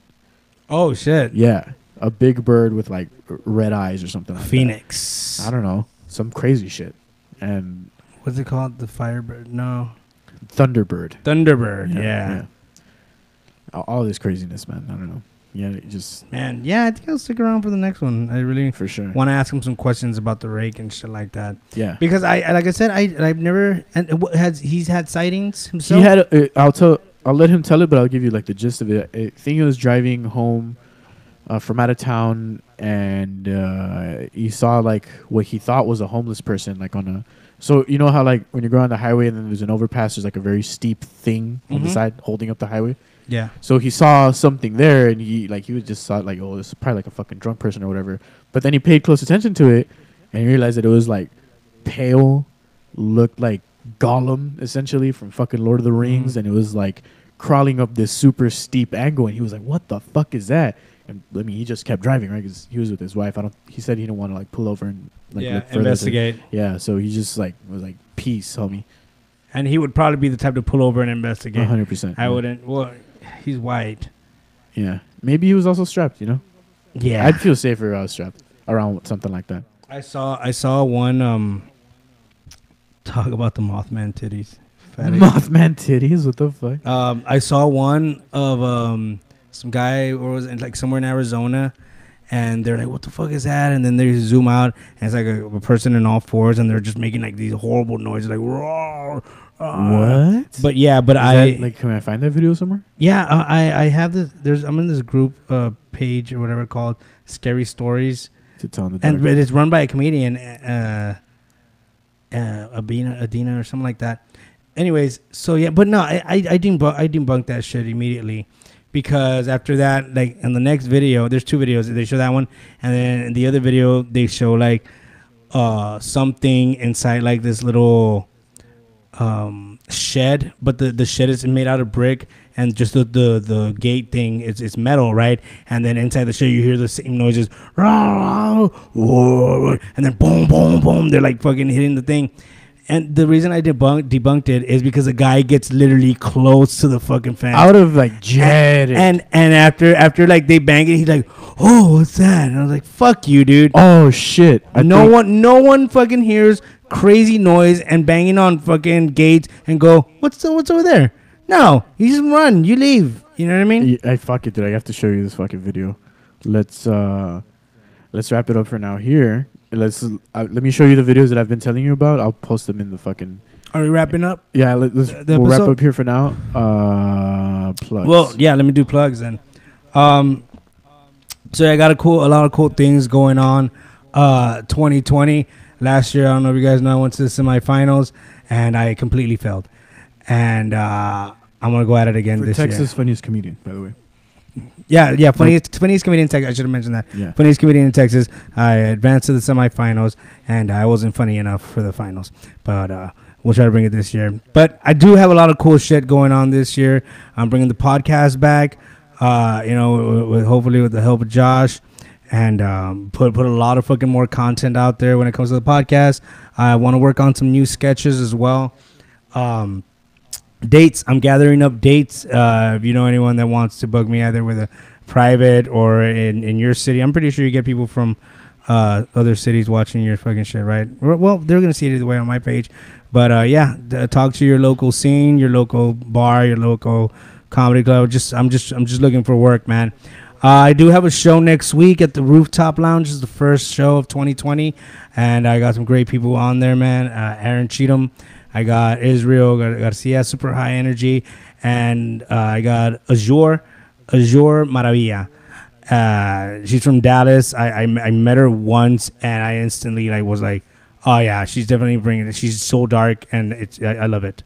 Speaker 2: Oh shit!
Speaker 1: Yeah, a big bird with like red eyes or something like
Speaker 2: Phoenix.
Speaker 1: that. I don't know, some crazy shit. And
Speaker 2: What's it called? The Firebird? No.
Speaker 1: Thunderbird.
Speaker 2: Thunderbird. Yeah.
Speaker 1: All this craziness, man. I don't know. Yeah, it just
Speaker 2: Man, yeah, I think I'll stick around for the next one. I really
Speaker 1: for sure
Speaker 2: want to ask him some questions about the rake and shit like that.
Speaker 1: Yeah,
Speaker 2: because like I said, I've never he's had sightings himself.
Speaker 1: He had. I'll let him tell it, but I'll give you like the gist of it. I think he was driving home from out of town, and he saw like what he thought was a homeless person, like on a. So you know how like when you go on the highway and then there's an overpass, there's like a very steep thing on the side holding up the highway.
Speaker 2: Yeah.
Speaker 1: So he saw something there, and he was just thought like, oh, this is probably like a fucking drunk person or whatever. But then he paid close attention to it, and he realized that it was like pale, looked like Gollum essentially from fucking Lord of the Rings, and it was like crawling up this super steep angle, and he was like, what the fuck is that? And I mean, he just kept driving, right? Because he was with his wife. He said he didn't want to like pull over and like look further
Speaker 2: investigate.
Speaker 1: Yeah, so he just like was like, peace, homie.
Speaker 2: And he would probably be the type to pull over and investigate.
Speaker 1: 100%.
Speaker 2: I wouldn't. Well, he's white.
Speaker 1: Yeah, maybe he was also strapped.
Speaker 2: Yeah,
Speaker 1: I'd feel safer if I was strapped around something like that.
Speaker 2: I saw one talk about the Mothman titties.
Speaker 1: Mothman titties? What the fuck?
Speaker 2: I saw one of some guy or was in like somewhere in Arizona, and they're like, "What the fuck is that?" And then they zoom out, and it's like a person in all fours, and they're just making like these horrible noises, like "roar."
Speaker 1: What?
Speaker 2: But yeah, but
Speaker 1: can I find that video somewhere?
Speaker 2: Yeah, I have this. I'm in this group page or whatever called Scary Stories,
Speaker 1: to tell in the dark.
Speaker 2: and it's run by a comedian, Adina or something like that. Anyways, so yeah, but no, I debunked that shit immediately, because after that, like in the next video, there's two videos. They show that one, and then in the other video they show like something inside like this little shed, but the shed is made out of brick, and just the gate thing is metal, right? And then inside the shed you hear the same noises, and then boom, boom, boom. They're like fucking hitting the thing. And the reason I debunked it is because the guy gets literally close to the fucking fence,
Speaker 1: out of like jet,
Speaker 2: and after like they bang it, he's like, "Oh, what's that?" And I was like, "Fuck you, dude."
Speaker 1: Oh shit!
Speaker 2: No one fucking hears crazy noise and banging on fucking gates and go, what's over there? No, you just run, you leave. You know what I mean?
Speaker 1: I fuck it, dude. I have to show you this fucking video. Let's wrap it up for now here. Let me show you the videos that I've been telling you about. I'll post them in the fucking.
Speaker 2: Are we wrapping up?
Speaker 1: Yeah, we'll wrap up here for now. Plugs.
Speaker 2: Well, yeah, let me do plugs then. So I got a lot of cool things going on. 2020. Last year, I don't know if you guys know, I went to the semifinals and I completely failed. And I'm gonna go at it again this year.
Speaker 1: Texas funniest comedian, by the way.
Speaker 2: Yeah, funniest comedian in Texas. I should have mentioned that.
Speaker 1: Yeah.
Speaker 2: Funniest comedian in Texas. I advanced to the semifinals, and I wasn't funny enough for the finals. But we'll try to bring it this year. But I do have a lot of cool shit going on this year. I'm bringing the podcast back. Hopefully with the help of Josh, and put a lot of fucking more content out there when it comes to the podcast. I want to work on some new sketches as well. Dates. I'm gathering up dates. If you know anyone that wants to book me either with a private or in your city, I'm pretty sure you get people from other cities watching your fucking shit, right? Well, they're gonna see it either way on my page. But talk to your local scene, your local bar, your local comedy club. I'm just looking for work, man. I do have a show next week at the Rooftop Lounge. It's the first show of 2020, and I got some great people on there, man. Aaron Cheatham. I got Israel Garcia, super high energy, and I got Azure Maravilla. She's from Dallas. I met her once, and I instantly was like, oh yeah, she's definitely bringing it. She's so dark, and I love it.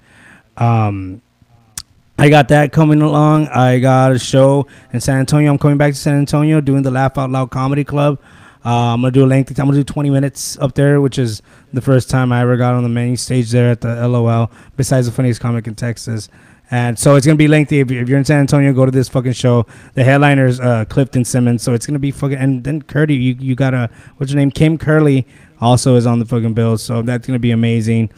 Speaker 2: I got that coming along. I got a show in San Antonio. I'm coming back to San Antonio doing the Laugh Out Loud Comedy Club. I'm gonna do a lengthy. I'm gonna do 20 minutes up there, which is the first time I ever got on the main stage there at the LOL. Besides the funniest comic in Texas, and so it's gonna be lengthy. If you're in San Antonio, go to this fucking show. The headliner's Clifton Simmons, so it's gonna be fucking. And then Curdy, you got a what's your name? Kim Curley also is on the fucking bill, so that's gonna be amazing.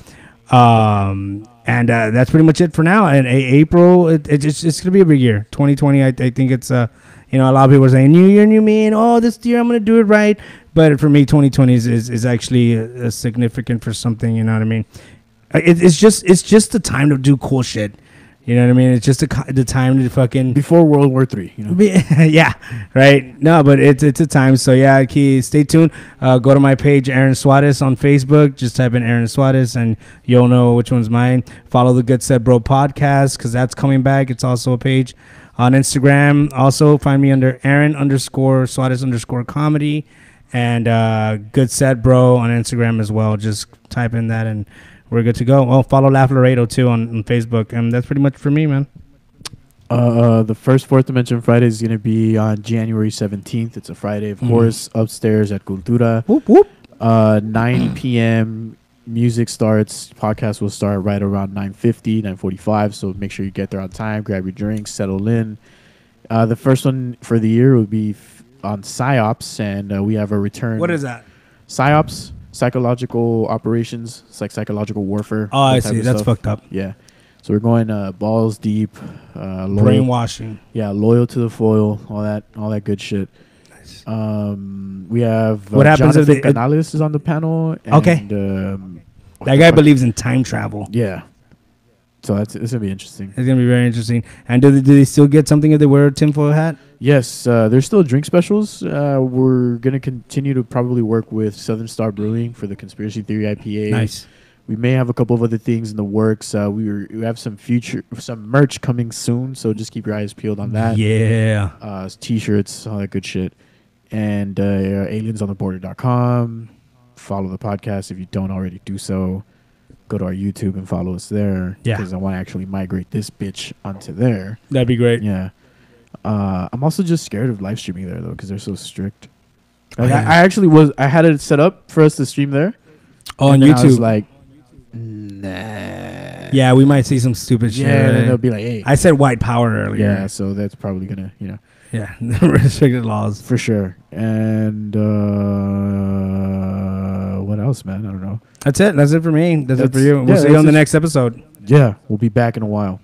Speaker 2: And that's pretty much it for now. And April, it's gonna be a big year. 2020, I think it's a lot of people are saying new year, new me, and this year I'm gonna do it right. But for me, 2020 is actually significant for something. You know what I mean? It's just the time to do cool shit. You know what I mean? It's just the time to fucking
Speaker 1: before World War III.
Speaker 2: Yeah, right. No, but it's a time. So yeah, stay tuned. Go to my page, Aaron Suarez on Facebook. Just type in Aaron Suarez, and you'll know which one's mine. Follow the Good Said Bro podcast because that's coming back. It's also a page on Instagram. Also find me under Aaron_Suarez_comedy, and Good Said Bro on Instagram as well. Just type in that and we're good to go. Well, follow Laugh Laredo too on Facebook, and that's pretty much for me, man.
Speaker 1: The first Fourth Dimension Friday is going to be on January 17th. It's a Friday, of course, upstairs at Cultura.
Speaker 2: Whoop, whoop.
Speaker 1: 9 p.m. music starts. Podcast will start right around 9:50, 9:45. So make sure you get there on time. Grab your drinks, settle in. The first one for the year will be on PsyOps, and we have a return.
Speaker 2: What is that?
Speaker 1: PsyOps. Psychological operations. It's like psychological warfare.
Speaker 2: Oh, I see. That's fucked up.
Speaker 1: Yeah. So we're going balls deep.
Speaker 2: Brainwashing.
Speaker 1: Yeah, loyal to the foil. All that good shit.
Speaker 2: Nice.
Speaker 1: We have
Speaker 2: what happens
Speaker 1: Jonathan
Speaker 2: if
Speaker 1: Canales is on the panel. And,
Speaker 2: okay. That guy believes in time travel.
Speaker 1: Yeah. So it's gonna be interesting.
Speaker 2: It's gonna be very interesting. And do they still get something if they wear a tinfoil hat?
Speaker 1: Yes, there's still drink specials. We're going to continue to probably work with Southern Star Brewing for the Conspiracy Theory IPA.
Speaker 2: Nice.
Speaker 1: We may have a couple of other things in the works. We have some merch coming soon, so just keep your eyes peeled on that.
Speaker 2: Yeah.
Speaker 1: T-shirts, all that good shit. And aliensontheborder.com. Follow the podcast if you don't already do so. Go to our YouTube and follow us there.
Speaker 2: Yeah.
Speaker 1: Because I want to actually migrate this bitch onto there.
Speaker 2: That'd be great.
Speaker 1: Yeah. I'm also just scared of live streaming there though because they're so strict. Like, I had it set up for us to stream there.
Speaker 2: Oh, on YouTube.
Speaker 1: I was like, nah.
Speaker 2: Yeah, we might see some stupid shit.
Speaker 1: Yeah, and then they'll be like, hey.
Speaker 2: I said white power earlier.
Speaker 1: Yeah, so that's probably gonna,
Speaker 2: Yeah, restricted laws
Speaker 1: for sure. And what else, man? I don't know.
Speaker 2: That's it. That's it for me. That's it for you. We'll see you on the next episode.
Speaker 1: Yeah, we'll be back in a while.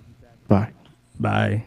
Speaker 1: Bye.
Speaker 2: Bye.